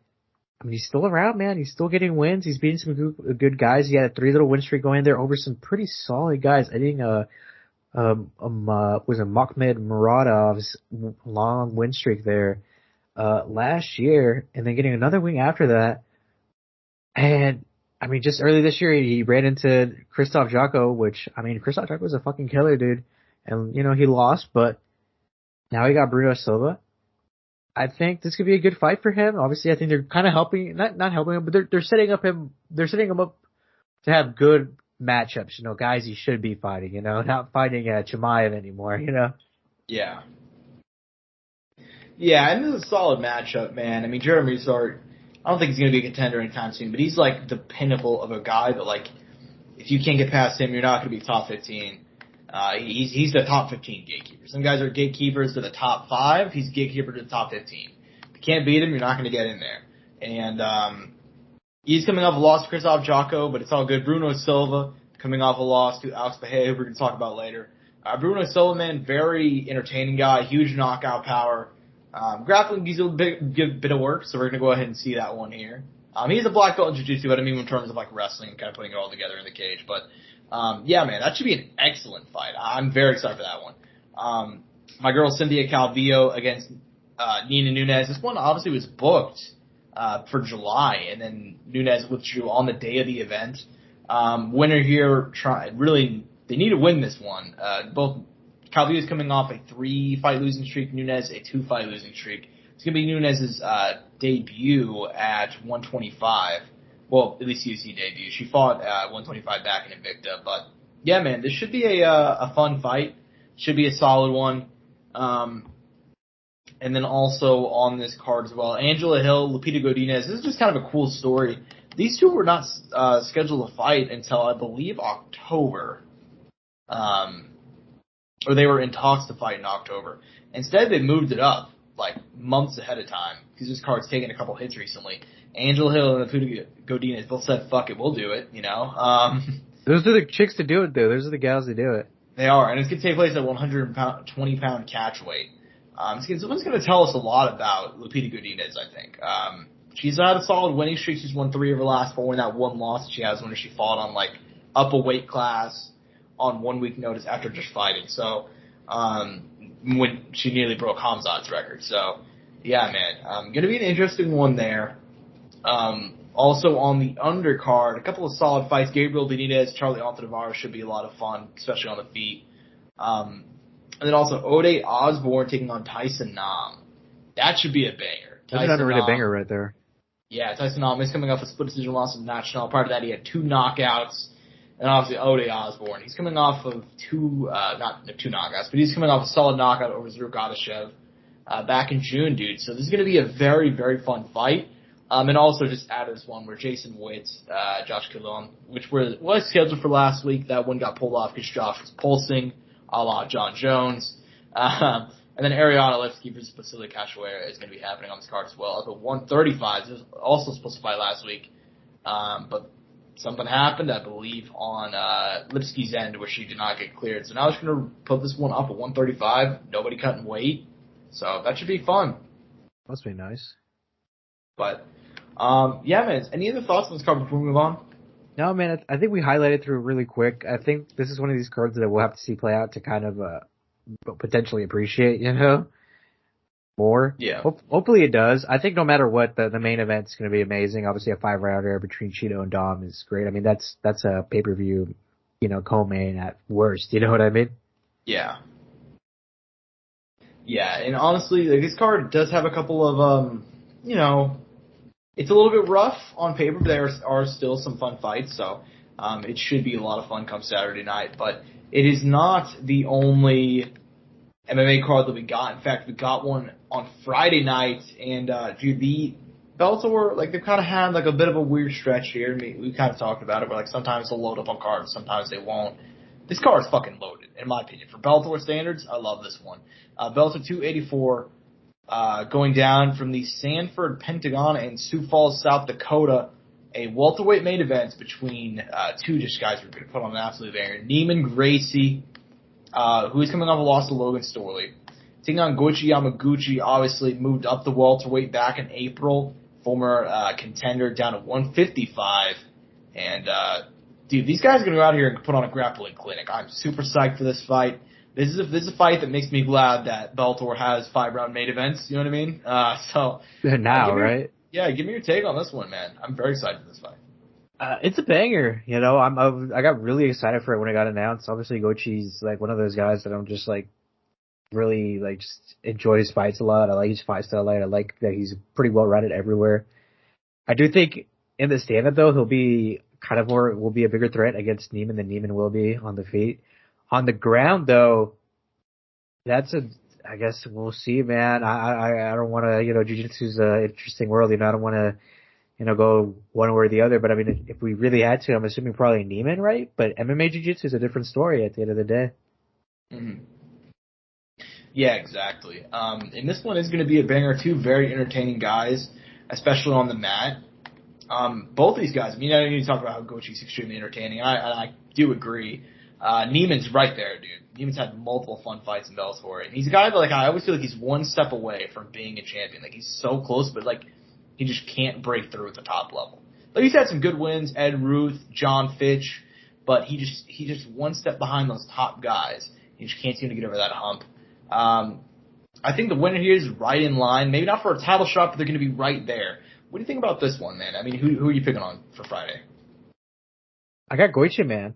he's still around, man. He's still getting wins. He's beating some good guys. He had a 3-0 win streak going there over some pretty solid guys. I think was Makhmed Muradov's long win streak there last year, and then getting another win after that. And just early this year, he ran into Krzysztof Jotko, which Krzysztof Jotko was a fucking killer, dude. And he lost, but now he got Bruno Silva. I think this could be a good fight for him. Obviously, I think they're kind of helping, not helping him, but they're setting him up to have good matchups. Guys he should be fighting. Not fighting Chimaev anymore. Yeah. Yeah, and this is a solid matchup, man. Jeremy Meerschaert, I don't think he's going to be a contender anytime soon, but he's like the pinnacle of a guy that, like, if you can't get past him, you're not going to be top 15. He's the top 15 gatekeeper. Some guys are gatekeepers to the top 5. He's gatekeeper to the top 15. If you can't beat him, you're not going to get in there. And he's coming off a loss to Krzysztof Jotko, but it's all good. Bruno Silva coming off a loss to Alex Bahia, who we're going to talk about later. Bruno Silverman, very entertaining guy, huge knockout power. Grappling, he's a bit of work, so we're going to go ahead and see that one here. He's a black belt in jiu-jitsu, but I mean in terms of like wrestling and kind of putting it all together in the cage. But, yeah, man, that should be an excellent fight. I'm very excited for that one. My girl Cynthia Calvillo against Nina Nunes. This one obviously was booked for July, and then Nunes withdrew on the day of the event. Winner here, they need to win this one. Both Calvillo's coming off a 3-fight losing streak, Nunes a 2-fight losing streak. It's going to be Nunes' debut at 125. Well, at least UFC debut. She fought at 125 back in Invicta. But, yeah, man, this should be a fun fight. Should be a solid one. And then also on this card as well, Angela Hill, Lupita Godinez. This is just kind of a cool story. These two were not scheduled to fight until, I believe, October. Or they were in talks to fight in October. Instead, they moved it up, like, months ahead of time, because this card's taken a couple hits recently. Angela Hill and Lupita Godinez both said, fuck it, we'll do it, you know. Those are the chicks to do it, though. Those are the gals that do it. They are, and it's going to take place at 120-pound catch weight. It's going to tell us a lot about Lupita Godinez, I think. She's had a solid winning streak. She's won 3 of her last 4, and that one loss she has when she fought on, like, up a weight class on 1 week notice after just fighting. So, when she nearly broke Hamzat's record. So, yeah, man, going to be an interesting one there. Also on the undercard, a couple of solid fights. Gabriel Benitez, Charlie Altavar should be a lot of fun, especially on the feet. And then also Ode Osborne taking on Tyson Nam. That should be a banger. That's an underrated banger right there. Yeah, Tyson Nam is coming off a split decision loss of National. Part of that, he had 2 knockouts. And obviously Ode Osborne. He's coming off of 2 knockouts, but he's coming off a solid knockout over Zuruk Adashev back in June, dude. So this is going to be a very, very fun fight. And also just added this one where Jason Witt, Josh Quillon, which was scheduled for last week. That one got pulled off because Josh was pulsing, a la John Jones. And then Ariana Lipsky versus Vasily Cachoeira is going to be happening on this card as well. Up at 135, it was also supposed to fight last week. But something happened, I believe, on Lipsky's end where she did not get cleared. So now she's going to put this one up at 135. Nobody cutting weight. So that should be fun. Must be nice. But, yeah, man, any other thoughts on this card before we move on? No, man, I think we highlighted through really quick. I think this is one of these cards that we'll have to see play out to kind of potentially appreciate, you know, more. Yeah. Hopefully it does. I think no matter what, the main event's going to be amazing. Obviously, a 5-rounder between Cheeto and Dom is great. I mean, that's a pay-per-view, you know, co-main at worst. You know what I mean? Yeah. Yeah, and honestly, like, this card does have a couple of, you know, it's a little bit rough on paper, but there are still some fun fights, so it should be a lot of fun come Saturday night. But it is not the only MMA card that we got. In fact, we got one on Friday night, and dude, the Bellator, like, they've kind of had like a bit of a weird stretch here. I mean, we kind of talked about it, where like sometimes they'll load up on cards, sometimes they won't. This card is fucking loaded, in my opinion. For Bellator standards, I love this one. Bellator 284. Going down from the Sanford Pentagon in Sioux Falls, South Dakota, a welterweight main event between two just guys who are going to put on an absolute banger. Neiman Gracie, who is coming off a loss to Logan Storley, taking on Goichi Yamaguchi, obviously moved up the welterweight back in April, former contender down to 155. And, dude, these guys are going to go out here and put on a grappling clinic. I'm super psyched for this fight. This is a fight that makes me glad that Bellator has 5-round main events. You know what I mean? So now, right? Yeah, give me your take on this one, man. I'm very excited for this fight. It's a banger. You know, I got really excited for it when it got announced. Obviously, Goichi's like one of those guys that I'm just like really like just enjoy his fights a lot. I like his fight style. I like that he's pretty well rounded everywhere. I do think in the stand-up though, will be a bigger threat against Neiman than Neiman will be on the feet. On the ground, though, I guess we'll see, man. I don't want to, you know, jiu-jitsu's an interesting world. You know, I don't want to, you know, go one way or the other. But, I mean, if we really had to, I'm assuming probably Neiman, right? But MMA jiu-jitsu is a different story at the end of the day. Mm-hmm. Yeah, exactly. And this one is going to be a banger. 2 very entertaining guys, especially on the mat. Both these guys, I mean, I need to talk about how Goichi's extremely entertaining. I do agree. Neiman's right there, dude. Neiman's had multiple fun fights in Bellator, and he's a guy that, like, I always feel like he's one step away from being a champion. Like, he's so close, but, like, he just can't break through at the top level. Like, he's had some good wins, Ed Ruth, John Fitch, but he just one step behind those top guys. He just can't seem to get over that hump. I think the winner here is right in line. Maybe not for a title shot, but they're going to be right there. What do you think about this one, man? I mean, who are you picking on for Friday? I got Goichi, man.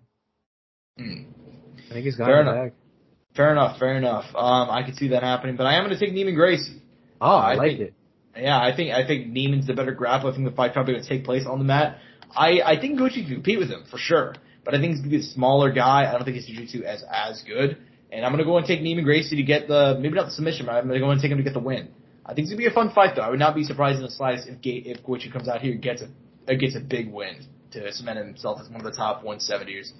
I think he's got it back. Fair enough. I could see that happening, but I am going to take Neiman Gracie. Oh, I like it. Yeah, I think Neiman's the better grappler. I think the fight's probably going to take place on the mat. I think Goichi can compete with him for sure, but I think he's going to be a smaller guy. I don't think his jiu-jitsu is as good, and I'm going to go and take Neiman Gracie to get maybe not the submission, but I'm going to go and take him to get the win. I think it's going to be a fun fight, though. I would not be surprised in the slightest if Goichi comes out here and gets a big win to cement himself as one of the top 170ers.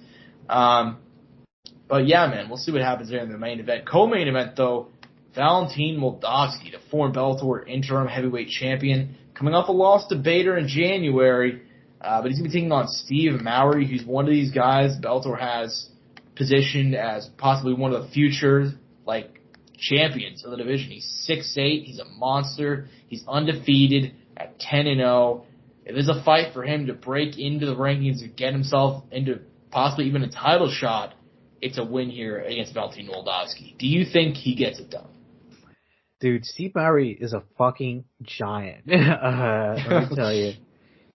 But yeah, man, we'll see what happens there in the main event. Co-main event, though, Valentin Moldavsky, the former Bellator interim heavyweight champion, coming off a loss to Bader in January, but he's going to be taking on Steve Mowry, who's one of these guys Bellator has positioned as possibly one of the future, like, champions of the division. He's 6'8", he's a monster, he's undefeated at 10-0. If there's a fight for him to break into the rankings and get himself into possibly even a title shot, it's a win here against Valentin Moldavsky. Do you think he gets it done? Dude, Steve Mowry is a fucking giant. Let me tell you.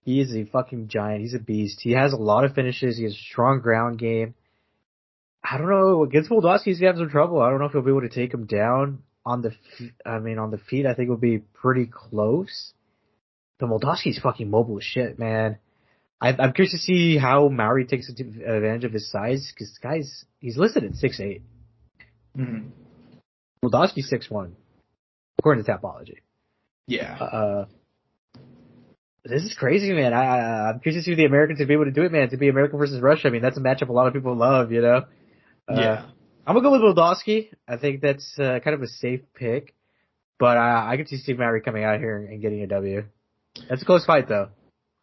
He is a fucking giant. He's a beast. He has a lot of finishes. He has a strong ground game. I don't know. Against Moldavsky, he's going to have some trouble. I don't know if he'll be able to take him down on the feet. I think it'll be pretty close. But Moldavsky's fucking mobile as shit, man. I'm curious to see how Mowry takes advantage of his size, because he's listed at 6'8". Mm-hmm. Moldavsky's 6'1", according to Tapology. Yeah. This is crazy, man. I'm curious to see if the Americans will be able to do it, man. To be American versus Russia, I mean, that's a matchup a lot of people love, you know? Yeah. I'm going to go with Moldavsky. I think that's kind of a safe pick. But I can see Steve Mowry coming out here and getting a W. That's a close fight, though.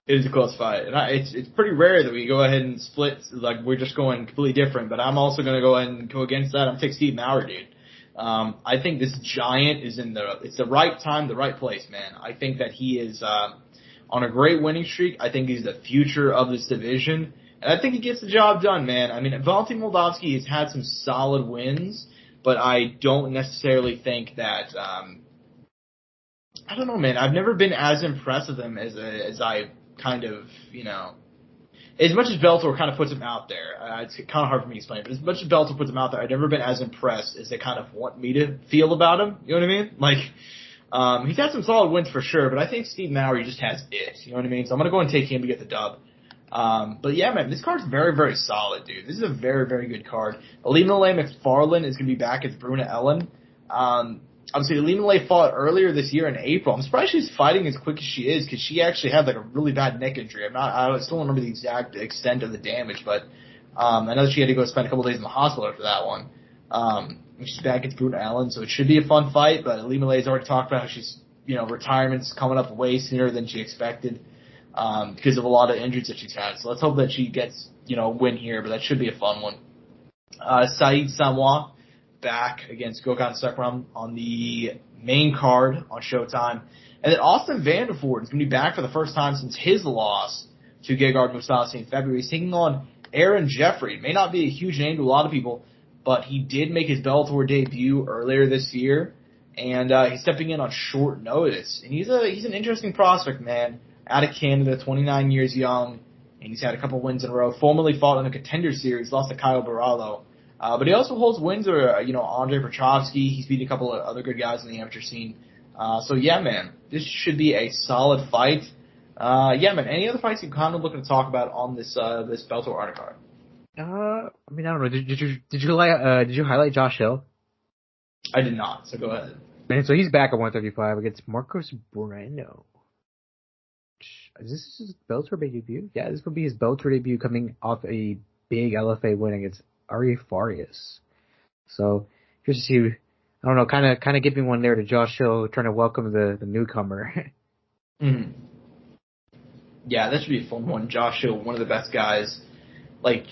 It is a close fight. And it's pretty rare that we go ahead and split, like, we're just going completely different. But I'm also going to go ahead and go against that. I'm taking Steve Mowry, dude. I think this giant is it's the right time, the right place, man. I think that he is on a great winning streak. I think he's the future of this division. And I think he gets the job done, man. I mean, Valentin Moldavsky has had some solid wins, but I don't necessarily think that, I don't know, man. I've never been as impressed with him as I kind of, you know, as much as Bellator kind of puts him out there. It's kind of hard for me to explain, but as much as Bellator puts him out there, I've never been as impressed as they kind of want me to feel about him. You know what I mean? Like, he's had some solid wins for sure, but I think Steve Mowry just has it. You know what I mean? So I'm going to go and take him to get the dub. But yeah, man, this card's very, very solid, dude. This is a very, very good card. Alima McFarlane is going to be back as Bruna Ellen. Obviously, Alima fought earlier this year in April. I'm surprised she's fighting as quick as she is, because she actually had like a really bad neck injury. I still don't remember the exact extent of the damage, but I know that she had to go spend a couple days in the hospital after that one. She's back against Bruna Ellen, so it should be a fun fight. But Alima has already talked about how she's, you know, retirement's coming up way sooner than she expected because of a lot of injuries that she's had. So let's hope that she gets, you know, a win here, but that should be a fun one. Saeed Samoa back against Gökhan Sekram on the main card on Showtime. And then Austin Vanderford is going to be back for the first time since his loss to Gegard Mousasi in February. He's taking on Aaron Jeffrey. It may not be a huge name to a lot of people, but he did make his Bellator debut earlier this year, and he's stepping in on short notice. And he's an interesting prospect, man, out of Canada, 29 years young, and he's had a couple wins in a row. Formerly fought in the Contender Series, lost to Kyle Barallo. But he also holds wins over, you know, Andre Petrofsky. He's beat a couple of other good guys in the amateur scene. So yeah, man, this should be a solid fight. Yeah, man, any other fights you're kind of looking to talk about on this Bellator undercard? I mean, I don't know. Did you highlight Josh Hill? I did not, so go ahead. Man, so he's back at 135 against Marcos Moreno. Is this his Bellator debut? Yeah, this will be his Bellator debut, coming off a big LFA win against Ari Farias. So here's to see. I don't know, kind of giving one there to Josh Hill, trying to welcome the newcomer. Mm-hmm. Yeah, that should be a fun one. Josh Hill, one of the best guys. Like,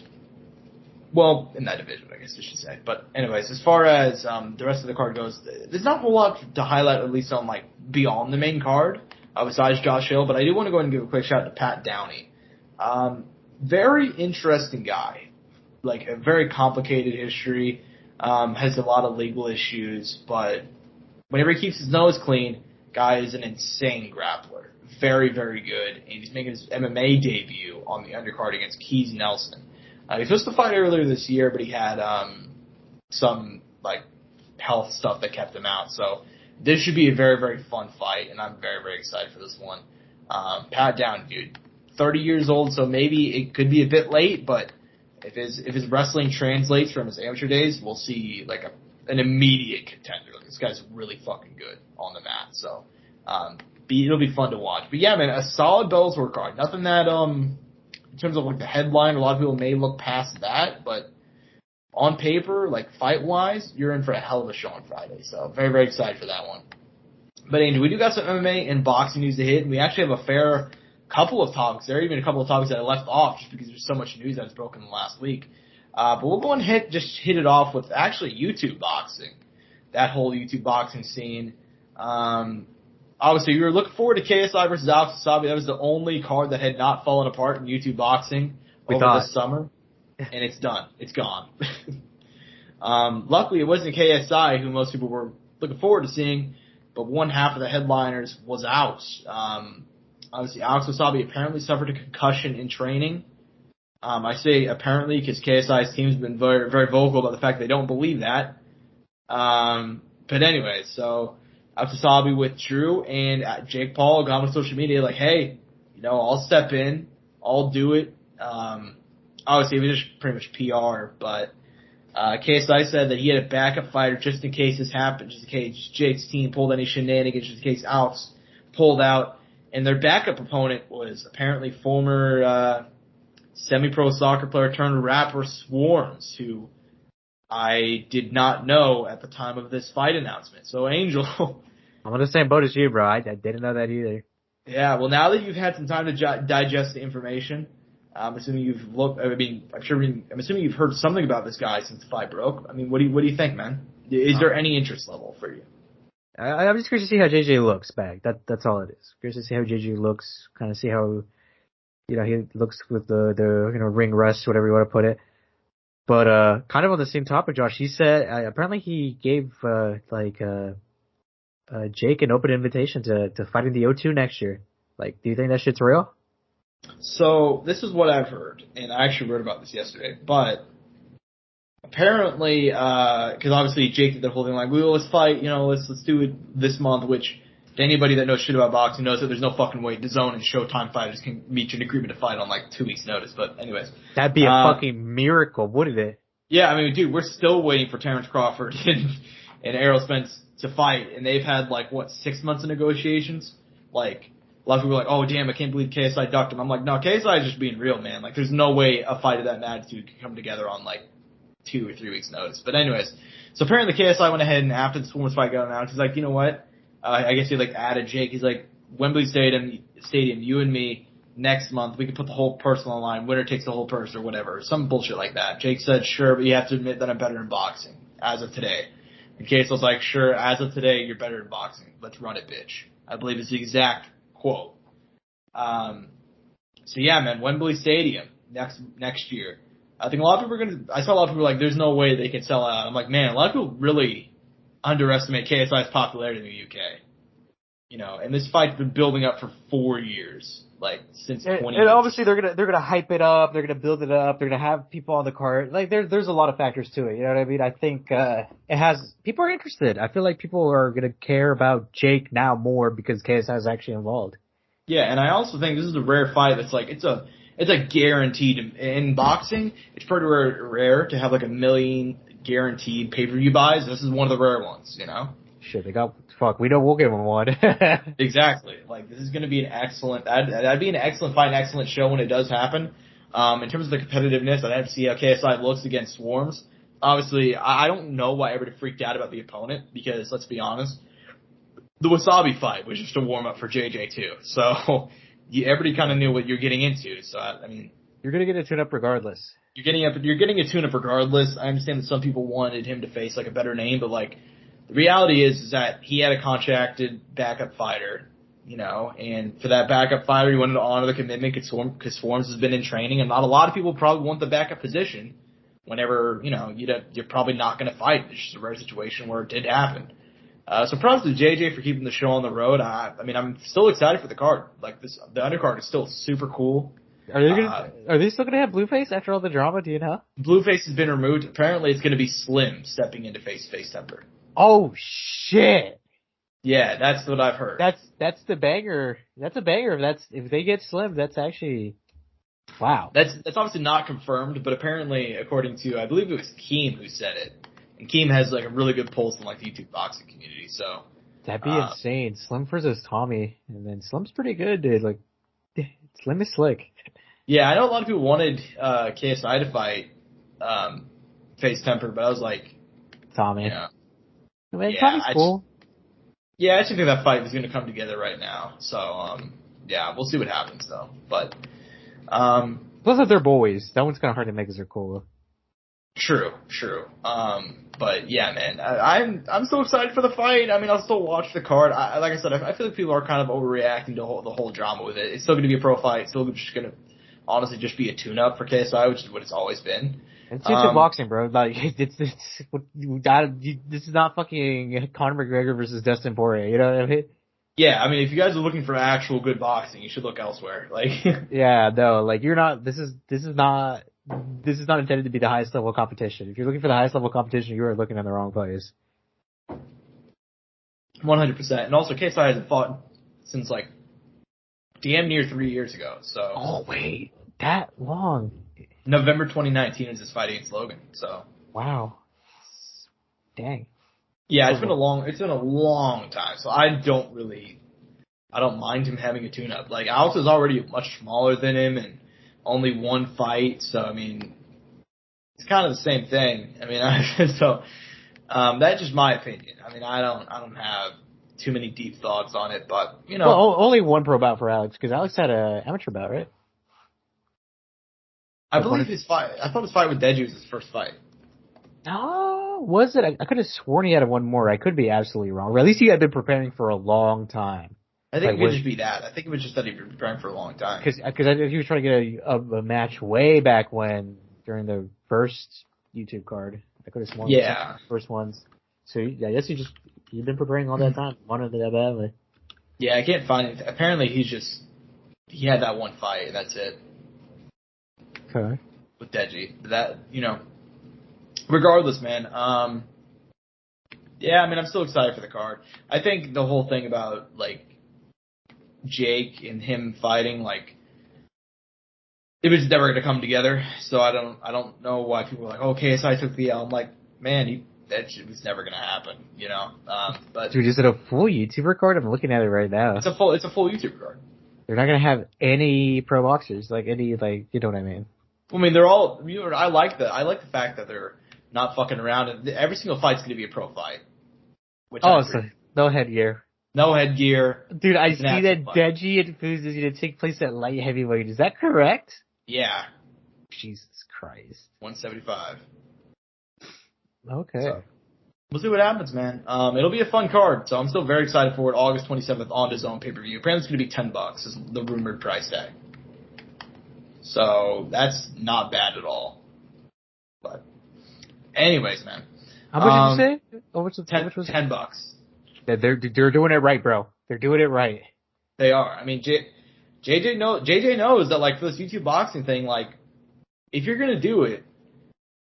Well, in that division, I guess I should say. But anyways, as far as the rest of the card goes, there's not a whole lot to highlight, at least on like beyond the main card, besides Josh Hill. But I do want to go ahead and give a quick shout out to Pat Downey. Very interesting guy, like a very complicated history. Has a lot of legal issues, but whenever he keeps his nose clean, guy is an insane grappler. Very, very good. And he's making his MMA debut on the undercard against Keys Nelson. He was supposed to fight earlier this year, but he had some like health stuff that kept him out. So this should be a very, very fun fight, and I'm very, very excited for this one. Pat Downey, dude, 30 years old, so maybe it could be a bit late, but if his wrestling translates from his amateur days, we'll see like an immediate contender. Like, this guy's really fucking good on the mat, so it'll be fun to watch. But yeah, man, a solid Bellator card. Nothing that in terms of like the headline, a lot of people may look past that, but on paper, like fight wise, you're in for a hell of a show on Friday. So very, very excited for that one. But Angel, we do got some MMA and boxing news to hit, and we actually have a fair couple of topics. There are even a couple of topics that I left off just because there's so much news that's broken in the last week. But we'll go and hit it off with actually YouTube boxing. That whole YouTube boxing scene. Obviously, we were looking forward to KSI versus Alex Wasabi. That was the only card that had not fallen apart in YouTube boxing over this summer. And it's done. It's gone. Luckily, it wasn't KSI, who most people were looking forward to seeing, but one half of the headliners was out. Obviously, Alex Wasabi apparently suffered a concussion in training. I say apparently because KSI's team's been very, very vocal about the fact they don't believe that. But anyway, so Alex Wasabi withdrew, and Jake Paul got on social media like, hey, I'll step in. I'll do it. Obviously, it was just pretty much PR, but KSI said that he had a backup fighter just in case this happened, just in case Jake's team pulled any shenanigans, just in case Alex pulled out. And their backup opponent was apparently former semi-pro soccer player turned rapper Swarmz, who I did not know at the time of this fight announcement. So, Angel. I'm on the same boat as you, bro. I didn't know that either. Yeah, well, now that you've had some time to digest the information, I'm assuming you've looked. I'm assuming you've heard something about this guy since the fight broke. I mean, what do you think, man? Is there any interest level for you? I'm just curious to see how JJ looks back. That's all it is. Curious to see how JJ looks. Kind of see how he looks with the ring rust, whatever you want to put it. But kind of on the same topic, Josh. He said apparently he gave Jake an open invitation to fight in the O2 next year. Like, do you think that shit's real? So this is what I've heard, and I actually wrote about this yesterday. But apparently, because obviously Jake did the whole thing like, let's fight, let's do it this month. Which to anybody that knows shit about boxing knows that there's no fucking way DAZN and Showtime fighters can meet an agreement to fight on like 2 weeks' notice. But anyways, that'd be a fucking miracle, wouldn't it? Yeah, I mean, dude, we're still waiting for Terrence Crawford and Errol Spence to fight, and they've had 6 months of negotiations. Like, a lot of people are like, oh damn, I can't believe KSI ducked him. I'm like, no, KSI is just being real, man. Like, there's no way a fight of that magnitude can come together on 2 or 3 weeks notice. But anyways, so apparently KSI went ahead and after the Swarmz fight got announced, he's like, you know what? I guess he added Jake. He's like, Wembley Stadium, you and me, next month, we can put the whole purse on the line. Winner takes the whole purse or whatever. Some bullshit like that. Jake said, sure, but you have to admit that I'm better in boxing as of today. And KSI's like, sure, as of today, you're better in boxing. Let's run it, bitch. I believe it's the exact quote. So yeah, man, Wembley Stadium next year. I think a lot of people I saw a lot of people like, there's no way they can sell out. I'm like, man, a lot of people really underestimate KSI's popularity in the UK. And this fight's been building up for 4 years, since 20. And obviously they're gonna hype it up, they're gonna build it up, they're gonna have people on the card. There's a lot of factors to it. You know what I mean? I think people are interested. I feel like people are gonna care about Jake now more because KSI is actually involved. Yeah, and I also think this is a rare fight that's it's a guaranteed in boxing. It's pretty rare to have 1 million guaranteed pay-per-view buys. This is one of the rare ones, Shit, we know we'll give them one. Exactly. This is going to be an excellent, that'd be an excellent fight, an excellent show when it does happen. In terms of the competitiveness, I'd have to see how KSI looks against Swarmz. Obviously, I don't know why everybody freaked out about the opponent because, let's be honest, the Wasabi fight was just a warm-up for JJ too. So, everybody kind of knew what you're getting into. So, I mean, You're gonna get a tune-up regardless. You're getting a tune-up regardless. I understand that some people wanted him to face like a better name, but like the reality is that he had a contracted backup fighter, and for that backup fighter, he wanted to honor the commitment because Swarmz has been in training, and not a lot of people probably want the backup position whenever, you're probably not going to fight. It's just a rare situation where it did happen. So props to JJ for keeping the show on the road. I'm still excited for the card. Like the undercard is still super cool. Are they still gonna have Blueface after all the drama? Do you know? Blueface has been removed. Apparently, it's going to be Slim stepping into face temper. Oh shit! Yeah, that's what I've heard. That's the banger. That's a banger. If they get Slim, that's actually wow. That's obviously not confirmed, but apparently, according to I believe it was Keem who said it, and Keem has like a really good pulse in like the YouTube boxing community. So that'd be insane. Slim versus Tommy, and then Slim's pretty good, dude. Like Slim is slick. Yeah, I know a lot of people wanted KSI to fight face temper, but I was like, Tommy. Yeah. I mean, Tommy's cool. I actually think that fight is going to come together right now. So, we'll see what happens though. But plus, if they're boys, that one's kind of hard to make because they're cool. True. But yeah, man, I'm still excited for the fight. I mean, I'll still watch the card. Like I said, I feel like people are kind of overreacting to the whole drama with it. It's still going to be a pro fight. It's still just going to honestly just be a tune-up for KSI, which is what it's always been. It's YouTube boxing, bro. Like this is not fucking Conor McGregor versus Dustin Poirier. You know what I mean? Yeah, I mean, if you guys are looking for actual good boxing, you should look elsewhere. Like, yeah, no, like you're not. This is not intended to be the highest level competition. If you're looking for the highest level competition, you are looking in the wrong place. 100%. And also, KSI hasn't fought since like damn near 3 years ago. So. Oh wait, that long? November 2019 is his fight against Logan. So. Wow. Dang. Yeah, it's been a long time. So I don't mind him having a tune-up. Like Alex is already much smaller than him and only one fight. So I mean, it's kind of the same thing. I mean, that's just my opinion. I mean, I don't have too many deep thoughts on it, but well, only one pro bout for Alex because Alex had a amateur bout, right? I believe his fight. I thought his fight with Deji was his first fight. No, was it? I could have sworn he had one more. I could be absolutely wrong. Or at least he had been preparing for a long time. I think it could just be that. I think it was just that he'd been preparing for a long time. Because he was trying to get a match way back when, during the first YouTube card. I could have sworn it was the first ones. So I guess he'd been preparing all that time. Wanted it that badly. Yeah, I can't find it. Apparently he had that one fight and that's it. Okay. With Deji. That, regardless, man. Yeah, I mean, I'm still excited for the card. I think the whole thing about, like, Jake and him fighting, like, it was never going to come together. So I don't know why people are like, oh, KSI took the L. I'm like, man, that shit was never going to happen, But dude, is it a full YouTuber card? I'm looking at it right now. It's a full YouTuber card. They're not going to have any pro boxers, you know what I mean? I mean, they're all. I like the fact that they're not fucking around. And every single fight's going to be a pro fight. So no headgear. No headgear. Dude, I see that Deji and Fuz is going to take place at light heavyweight. Is that correct? Yeah. Jesus Christ. 175. Okay. So, we'll see what happens, man. It'll be a fun card, so I'm still very excited for it. August 27th on DAZN pay-per-view. Apparently it's going to be $10 is the rumored price tag. So that's not bad at all. But anyways, man. How much did you say? How much was it? $10. They're doing it right, bro. They're doing it right. They are. I mean, JJ knows that, like, for this YouTube boxing thing, like, if you're gonna do it,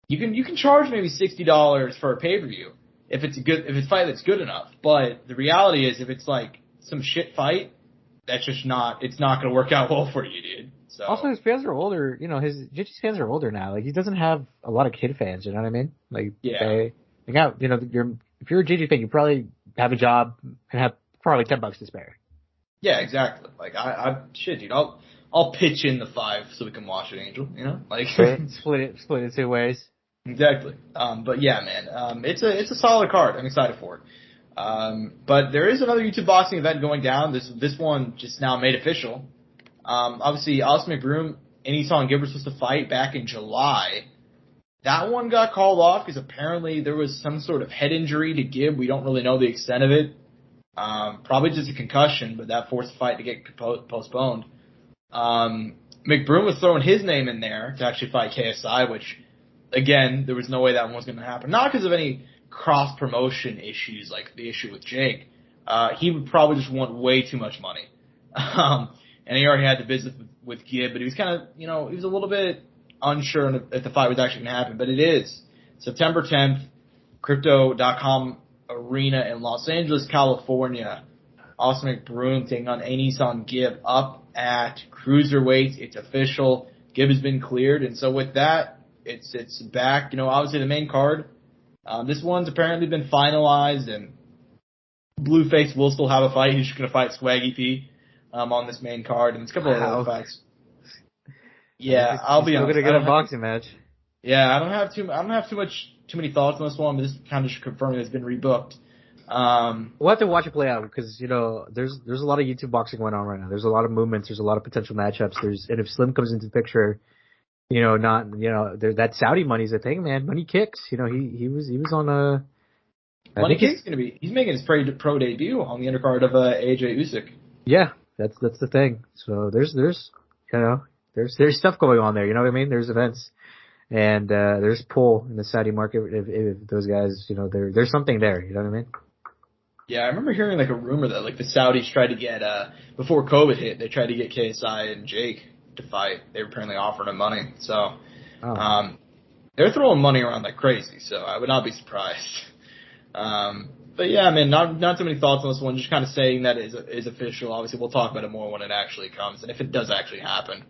you can charge maybe $60 for a pay-per-view if it's a fight that's good enough. But the reality is, if it's like some shit fight, that's just it's not gonna work out well for you, dude. So. Also, his fans are older. JJ's fans are older now. Like, he doesn't have a lot of kid fans. You know what I mean? Like, yeah. If you're a JJ fan, you probably have a job and have probably $10 to spare. Yeah, exactly. Like, shit, dude. I'll pitch in the $5 so we can watch it, Angel. Like split it 2 ways. Exactly. But yeah, man. It's a solid card. I'm excited for it. But there is another YouTube boxing event going down. This one just now made official. Obviously, Austin McBroom Anyson Gibb was supposed to fight back in July. That one got called off because apparently there was some sort of head injury to Gibb. We don't really know the extent of it. Probably just a concussion, but that forced the fight to get postponed. McBroom was throwing his name in there to actually fight KSI, which, again, there was no way that one was going to happen. Not because of any cross-promotion issues like the issue with Jake. He would probably just want way too much money. And he already had the business with Gibb, but he was kind of, he was a little bit unsure if the fight was actually going to happen. But it is. September 10th, Crypto.com Arena in Los Angeles, California. Austin McBroom taking on Anyson Gibb up at cruiserweight. It's official. Gibb has been cleared. And so with that, it's back. Obviously the main card. This one's apparently been finalized, and Blueface will still have a fight. He's just going to fight Swaggy P on this main card, and it's a couple of other fights. Yeah, I'll be honest. We're going to get a boxing match. Yeah, I don't have too many thoughts on this one, but this kind of just confirming it's been rebooked. We'll have to watch it play out because there's a lot of YouTube boxing going on right now. There's a lot of movements. There's a lot of potential matchups. And if Slim comes into the picture, that Saudi money's a thing, man. Money kicks. He was on a. Money Kicks gonna be. He's making his pro debut on the undercard of AJ Usyk. Yeah, that's the thing. So there's stuff going on there. You know what I mean? There's events. And there's pull in the Saudi market if those guys, there's something there. You know what I mean? Yeah, I remember hearing a rumor that the Saudis tried to get before COVID hit, they tried to get KSI and Jake to fight. They were apparently offering him money, so they're throwing money around like crazy. So I would not be surprised. But yeah, not too many thoughts on this one. Just kind of saying that is official. Obviously, we'll talk about it more when it actually comes, and if it does actually happen.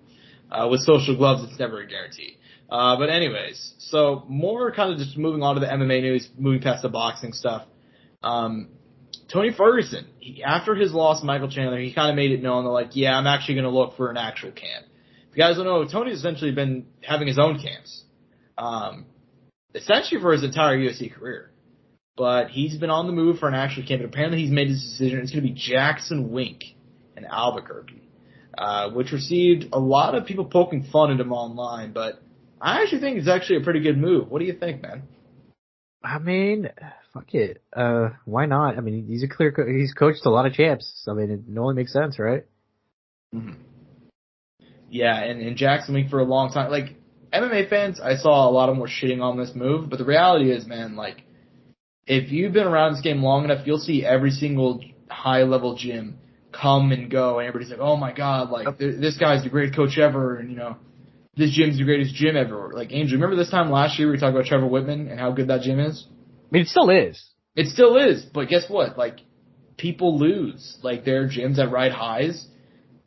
With social gloves, it's never a guarantee. But anyways, so more kind of just moving on to the MMA news, moving past the boxing stuff. Tony Ferguson, after his loss to Michael Chandler, he kind of made it known that I'm actually going to look for an actual camp. If you guys don't know, Tony's essentially been having his own camps, essentially for his entire UFC career. But he's been on the move for an actual camp, and apparently he's made his decision. It's going to be Jackson Wink in Albuquerque, which received a lot of people poking fun at him online, but I actually think it's actually a pretty good move. What do you think, man? Fuck it. Why not? He's coached a lot of champs. It only makes sense, right? Mm-hmm. Yeah, and Jackson Wink for a long time. MMA fans, I saw a lot of them were shitting on this move, but the reality is, man, if you've been around this game long enough, you'll see every single high-level gym come and go, and everybody's like, oh my god, this guy's the greatest coach ever, and, this gym's the greatest gym ever. Angel, remember this time last year we talked about Trevor Whitman and how good that gym is? It still is. It still is, but guess what? People lose. Their gyms at ride highs,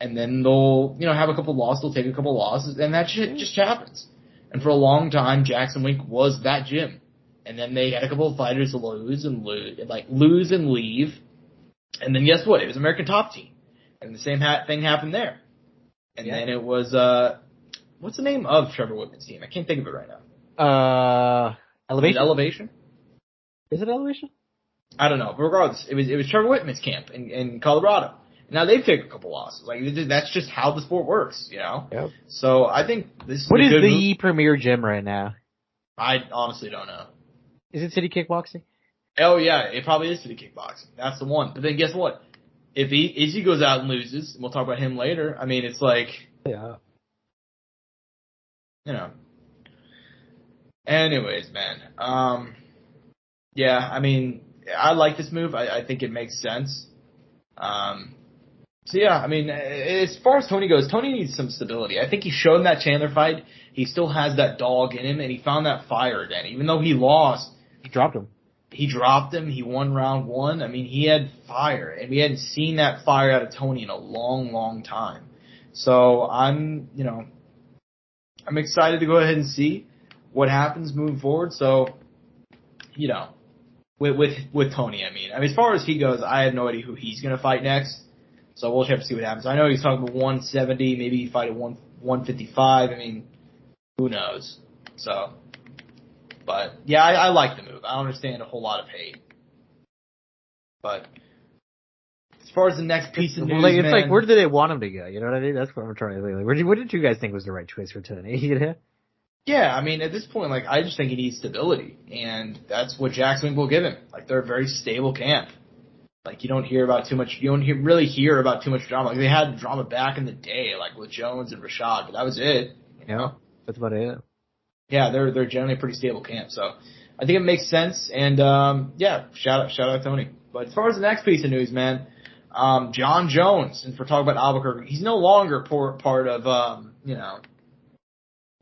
and then they'll, have a couple losses, they'll take a couple losses, and that shit just happens. And for a long time, Jackson Wink was that gym. And then they had a couple of fighters lose and leave. And then guess what? It was American Top Team. And the same thing happened there. And then it was, what's the name of Trevor Whitman's team? I can't think of it right now. Elevation? Elevation? Is it Elevation? I don't know. But regardless, it was Trevor Whitman's camp in Colorado. Now they've taken a couple losses. That's just how the sport works, Yep. So I think this is What is the move. premier gym right now? I honestly don't know. Is it City Kickboxing? Oh yeah, it probably is City Kickboxing. That's the one. But then guess what? If Izzy goes out and loses, and we'll talk about him later, it's yeah. Anyways, man. Yeah, I like this move. I think it makes sense. So yeah, as far as Tony goes, Tony needs some stability. I think he showed in that Chandler fight, he still has that dog in him, and he found that fire again. Even though he lost, he dropped him. He won round one. He had fire, and we hadn't seen that fire out of Tony in a long, long time. So I'm excited to go ahead and see what happens moving forward. So, with Tony, as far as he goes, I have no idea who he's going to fight next. So we'll just have to see what happens. I know he's talking about 170, maybe he fight at 155. Who knows? So, but yeah, I like the move. I don't understand a whole lot of hate. But far as the next piece of news, like, it's man, like, where did they want him to go? You know what I mean? That's what I'm trying to think. Like, what did you guys think was the right choice for Tony? You know? Yeah, I mean, at this point, like, I just think he needs stability, and that's what Jackson will give him. Like, they're a very stable camp. Like, you don't hear about too much. You don't really hear about too much drama. Like, they had drama back in the day, like with Jones and Rashad, but that was it. You know? That's about it. Yeah, they're generally a pretty stable camp, so I think it makes sense. And yeah, shout out Tony. But as far as the next piece of news, man, John Jones, and if we're talking about Albuquerque, he's no longer part of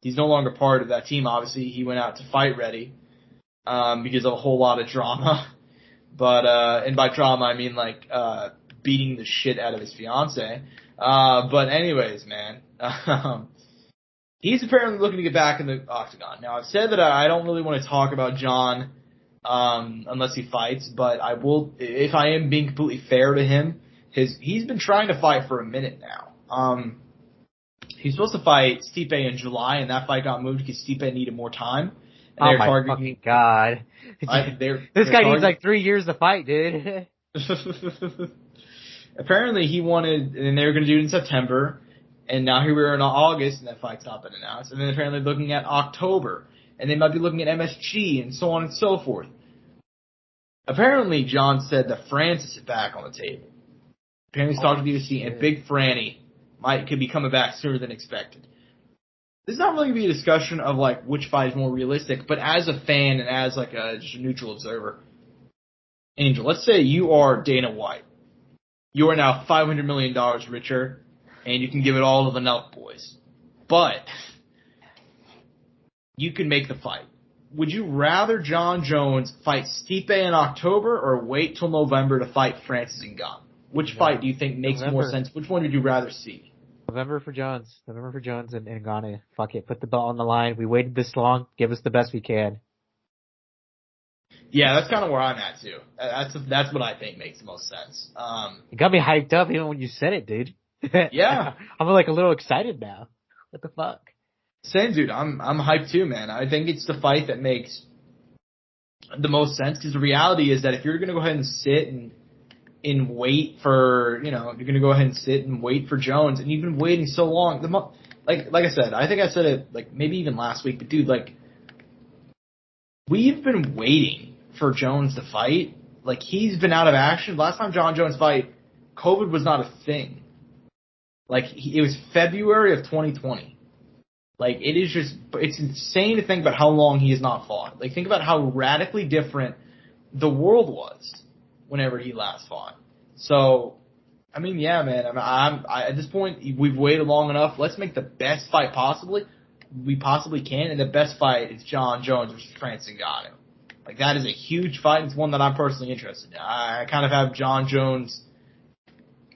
he's no longer part of that team. Obviously, he went out to Fight Ready because of a whole lot of drama. But and by drama, I mean like beating the shit out of his fiance. But anyways, man, he's apparently looking to get back in the octagon. Now, I've said that I don't really want to talk about John unless he fights, but I will, if I am being completely fair to him, he's been trying to fight for a minute now. He's supposed to fight Stipe in July, and that fight got moved because Stipe needed more time. And Oh my fucking god! This guy needs like 3 years to fight, dude. Apparently, he wanted, and they were going to do it in September, and now here we are in August, and that fight's not been announced. And then apparently looking at October, and they might be looking at MSG, and so on and so forth. Apparently, John said that Francis is back on the table. Apparently, he's talking to the UFC, and Big Franny could be coming back sooner than expected. This is not really going to be a discussion of like which fight is more realistic, but as a fan and as like just a neutral observer, Angel, let's say you are Dana White. You are now $500 million richer, and you can give it all to the Nelk boys. But you can make the fight. Would you rather John Jones fight Stipe in October or wait till November to fight Francis Ngannou? Which fight do you think makes more sense? Which one would you rather see? November for Jones and Ngannou. Fuck it. Put the belt on the line. We waited this long. Give us the best we can. Yeah, that's kind of where I'm at too. That's what I think makes the most sense. You got me hyped up even when you said it, dude. Yeah. I'm like a little excited now. What the fuck? Same, dude. I'm hyped too, man. I think it's the fight that makes the most sense because the reality is that if you're going to go ahead and sit and wait for, you're going to go ahead and sit and wait for Jones, and you've been waiting so long. Like I said, I think I said it like maybe even last week, but dude, like we've been waiting for Jones to fight. Like he's been out of action. Last time John Jones fight, COVID was not a thing. Like it was February of 2020. Like it's insane to think about how long he has not fought. Like think about how radically different the world was whenever he last fought. So, I mean, yeah, man. I at this point, we've waited long enough. Let's make the best fight we possibly can, and the best fight is John Jones versus Francis Ngannou. Like that is a huge fight. It's one that I'm personally interested in. I kind of have John Jones.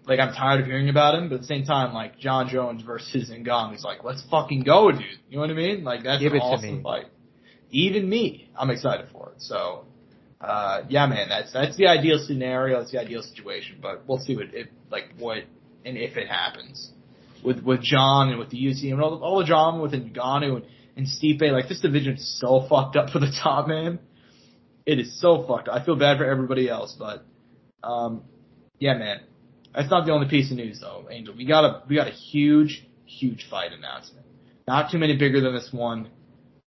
Like I'm tired of hearing about him, but at the same time, like John Jones versus Ngannou is like, let's fucking go, dude. You know what I mean? Like that's an awesome fight. Even me, I'm excited for it. So. Yeah, man, that's the ideal scenario. That's the ideal situation, but we'll see what if it happens with John and with the UFC and all the drama with Ngannou and Stipe. Like this division is so fucked up for the top, man. It is so fucked up. I feel bad for everybody else, but yeah, man, that's not the only piece of news though, Angel. We got a huge fight announcement. Not too many bigger than this one.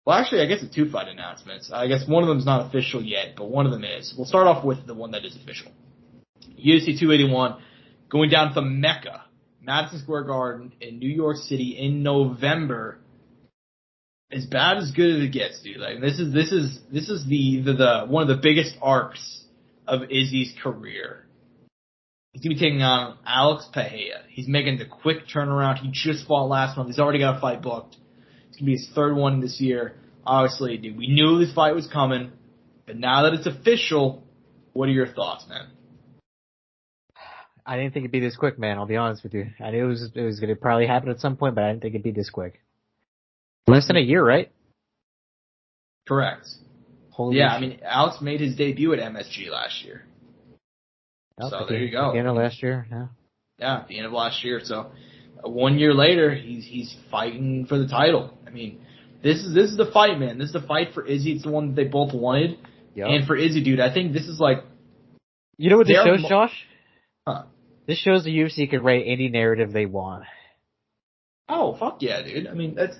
Well, actually, I guess it's 2 fight announcements. I guess one of them is not official yet, but one of them is. We'll start off with the one that is official. UFC 281 going down to the Mecca, Madison Square Garden in New York City in November. As bad as good as it gets, dude. Like this is the one of the biggest arcs of Izzy's career. He's gonna be taking on Alex Pereira. He's making the quick turnaround. He just fought last month. He's already got a fight booked. It's going to be his 3rd one this year. Obviously, dude, we knew this fight was coming, but now that it's official, what are your thoughts, man? I didn't think it'd be this quick, man. I'll be honest with you. I knew it was going to probably happen at some point, but I didn't think it'd be this quick. Less than a year, right? Correct. Holy yeah, shit. I mean, Alex made his debut at MSG last year. So there you go. At the end of last year, yeah. Yeah, at the end of last year. So 1 year later, he's fighting for the title. I mean, this is the fight, man. This is the fight for Izzy. It's the one that they both wanted. Yep. And for Izzy, dude, I think this is like... You know what this shows, Josh? Huh. This shows the UFC can write any narrative they want. Oh, fuck yeah, dude. I mean, that's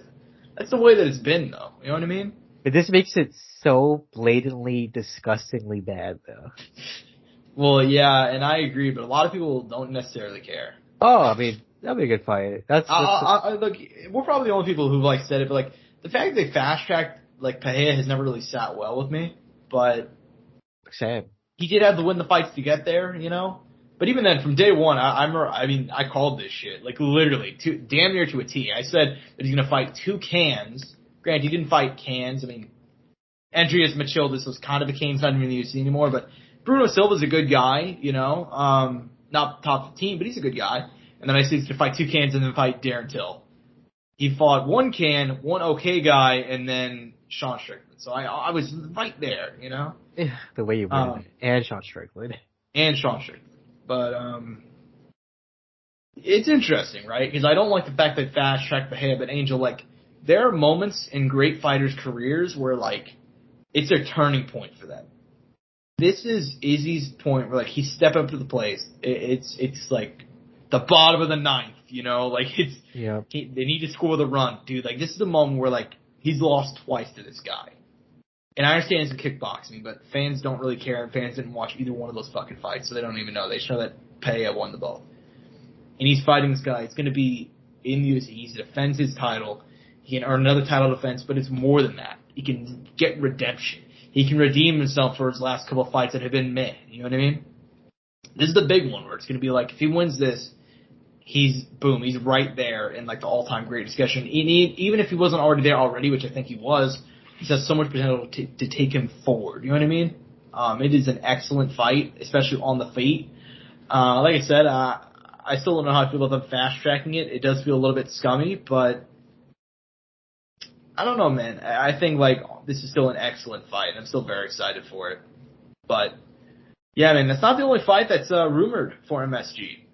the way that it's been, though. You know what I mean? But this makes it so blatantly, disgustingly bad, though. Well, yeah, and I agree, but a lot of people don't necessarily care. Oh, I mean, that'd be a good fight. Look, we're probably the only people who like said it, but like the fact that they fast tracked like Pereira has never really sat well with me. But same. He did have to win the fights to get there, you know. But even then, from day one, I called this shit like literally damn near to a T. I said that he's gonna fight 2 cans. Granted, he didn't fight cans. I mean, Andreas Machildas was kind of a can, he's not even in the UFC anymore. But Bruno Silva's a good guy, you know. Not top 15, but he's a good guy. And then I said he's gonna fight 2 cans and then fight Darren Till. He fought 1 can, 1 okay guy, and then Sean Strickland. So I was right there, you know. The way you worded it. And Sean Strickland. But it's interesting, right? Because I don't like the fact that fast track Pereira, but Angel, like, there are moments in great fighters' careers where, like, it's a turning point for them. This is Izzy's point where, like, he's stepping up to the plate. It's like the bottom of the 9th, you know? Like, they need to score the run. Dude, like, this is the moment where, like, he's lost twice to this guy. And I understand it's in kickboxing, but fans don't really care, and fans didn't watch either one of those fucking fights, so they don't even know. They show that Pereira won the both. And he's fighting this guy. It's going to be in the UFC. He defends his title. He can earn another title defense, but it's more than that. He can get redemption. He can redeem himself for his last couple of fights that have been meh. You know what I mean? This is the big one where it's going to be like, if he wins this, he's right there in like the all-time great discussion. Even if he wasn't already there already, which I think he was, he has so much potential to take him forward. You know what I mean? It is an excellent fight, especially on the feet. Like I said, I still don't know how I feel about them fast-tracking it. It does feel a little bit scummy, but I don't know, man. I think, like, this is still an excellent fight, and I'm still very excited for it. But, yeah, man, that's not the only fight that's rumored for MSG.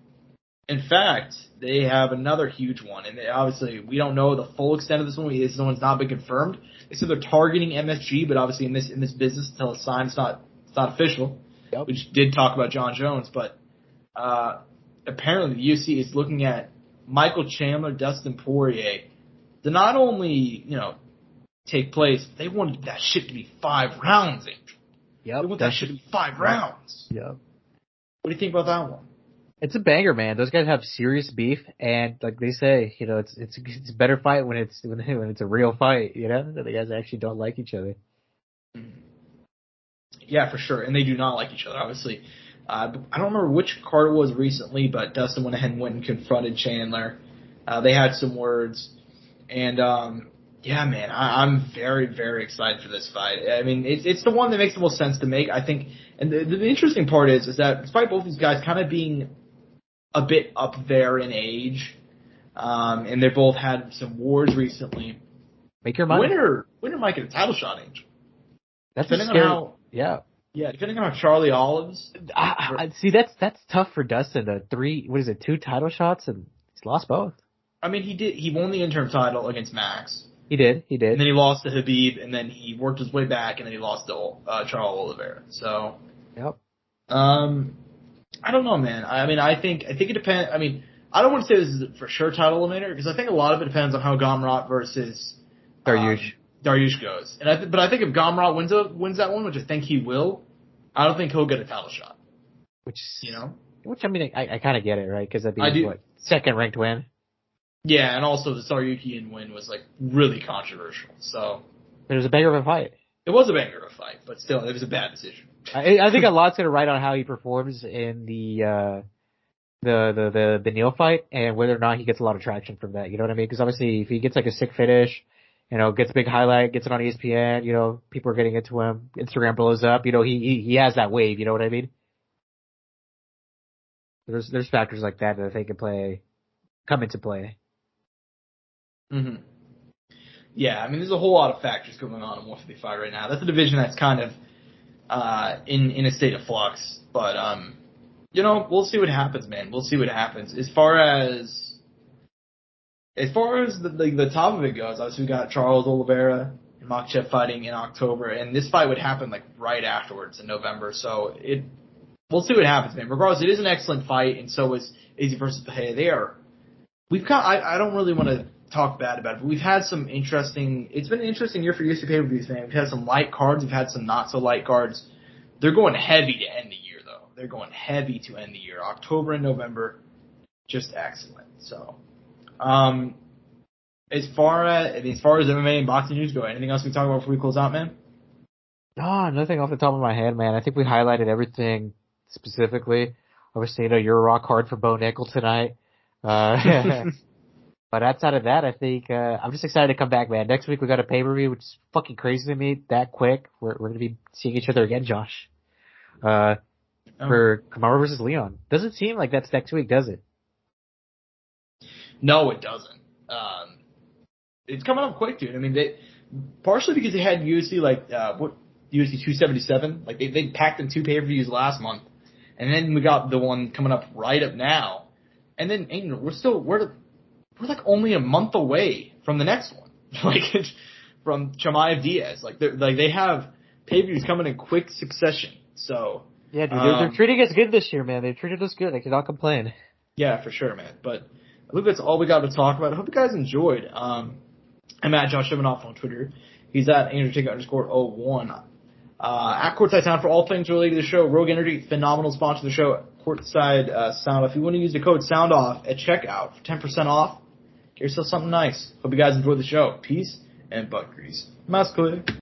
In fact, they have another huge one, and obviously we don't know the full extent of this one. This one's not been confirmed. They said they're targeting MSG, but obviously in this business, until it's signed, it's not official. Yep. We just did talk about John Jones, but apparently the UFC is looking at Michael Chandler, Dustin Poirier to not only, you know, take place, but they want that shit to be 5 rounds, Angel. Yep. They want that shit to be 5 rounds. Yep. What do you think about that one? It's a banger, man. Those guys have serious beef, and like they say, you know, it's a better fight when it's a real fight. You know, the guys actually don't like each other. Yeah, for sure, and they do not like each other. Obviously, I don't remember which card it was recently, but Dustin went ahead and went and confronted Chandler. They had some words, and yeah, man, I'm very, very excited for this fight. I mean, it's the one that makes the most sense to make, I think. And the interesting part is that despite both these guys kind of being a bit up there in age, and they both had some wars recently. Make your money. Winner might get a title shot, Angel. That's depending on how, yeah, depending on how Charlie Olives. See, that's tough for Dustin. 2 title shots, and he's lost both. I mean, he won the interim title against Max. He did. And then he lost to Habib, and then he worked his way back, and then he lost to Charles Oliveira. So, yep. I don't know, man. I mean, I think it depends. I mean, I don't want to say this is for sure title eliminator, because I think a lot of it depends on how Gamrot versus Dariush goes. But I think if Gamrot wins that one, which I think he will, I don't think he'll get a title shot. Which I mean, I kind of get it, right? Because that'd be second ranked win. Yeah, and also the Saryukian win was like really controversial. So it was a banger of a fight. It was a banger of a fight, but still, it was a bad decision. I think a lot's gonna ride on how he performs in the Neil fight, and whether or not he gets a lot of traction from that. You know what I mean? Because obviously, if he gets like a sick finish, you know, gets a big highlight, gets it on ESPN, you know, people are getting into him. Instagram blows up. You know, he has that wave. You know what I mean? There's factors like that I think come into play. Mm-hmm. Yeah, I mean, there's a whole lot of factors going on in 155 right now. That's a division that's kind of in a state of flux. But, you know, we'll see what happens, man. We'll see what happens. As far as the top of it goes, obviously we got Charles Oliveira and Makhachev fighting in October, and this fight would happen like right afterwards in November. So we'll see what happens, man. Regardless, it is an excellent fight, and so is Izzy versus Bahia. We've got. I don't really want to talk bad about it, but we've had some interesting. It's been an interesting year for UFC pay-per-views, man. We've had some light cards. We've had some not so light cards. They're going heavy to end the year, though. They're going heavy to end the year. October and November, just excellent. So, as far as MMA and boxing news go, anything else we talk about before we close out, man? No, nothing off the top of my head, man. I think we highlighted everything specifically. Obviously, you're a rock hard for Bo Nickel tonight. But outside of that, I think I'm just excited to come back, man. Next week we got a pay-per-view, which is fucking crazy to me. That quick, we're going to be seeing each other again, Josh. For Kamaru versus Leon. Doesn't seem like that's next week, does it? No, it doesn't. It's coming up quick, dude. I mean, partially because they had UFC UFC 277. Like they packed in 2 pay-per-views last month, and then we got the one coming up right up now, and then we're like only a month away from the next one, like from Chimaev Diaz. Like they have pay-per-views coming in quick succession. So yeah, dude, they're treating us good this year, man. They've treated us good. I cannot complain. Yeah, for sure, man. But I believe that's all we got to talk about. I hope you guys enjoyed. I'm at Josh Evanoff on Twitter. He's at Andrew_01. At Courtside Sound for all things related to the show. Rogue Energy, phenomenal sponsor of the show. Courtside Soundoff. If you want to use the code Soundoff at checkout for 10% off, get yourself something nice. Hope you guys enjoyed the show. Peace and butt grease. Mask clear.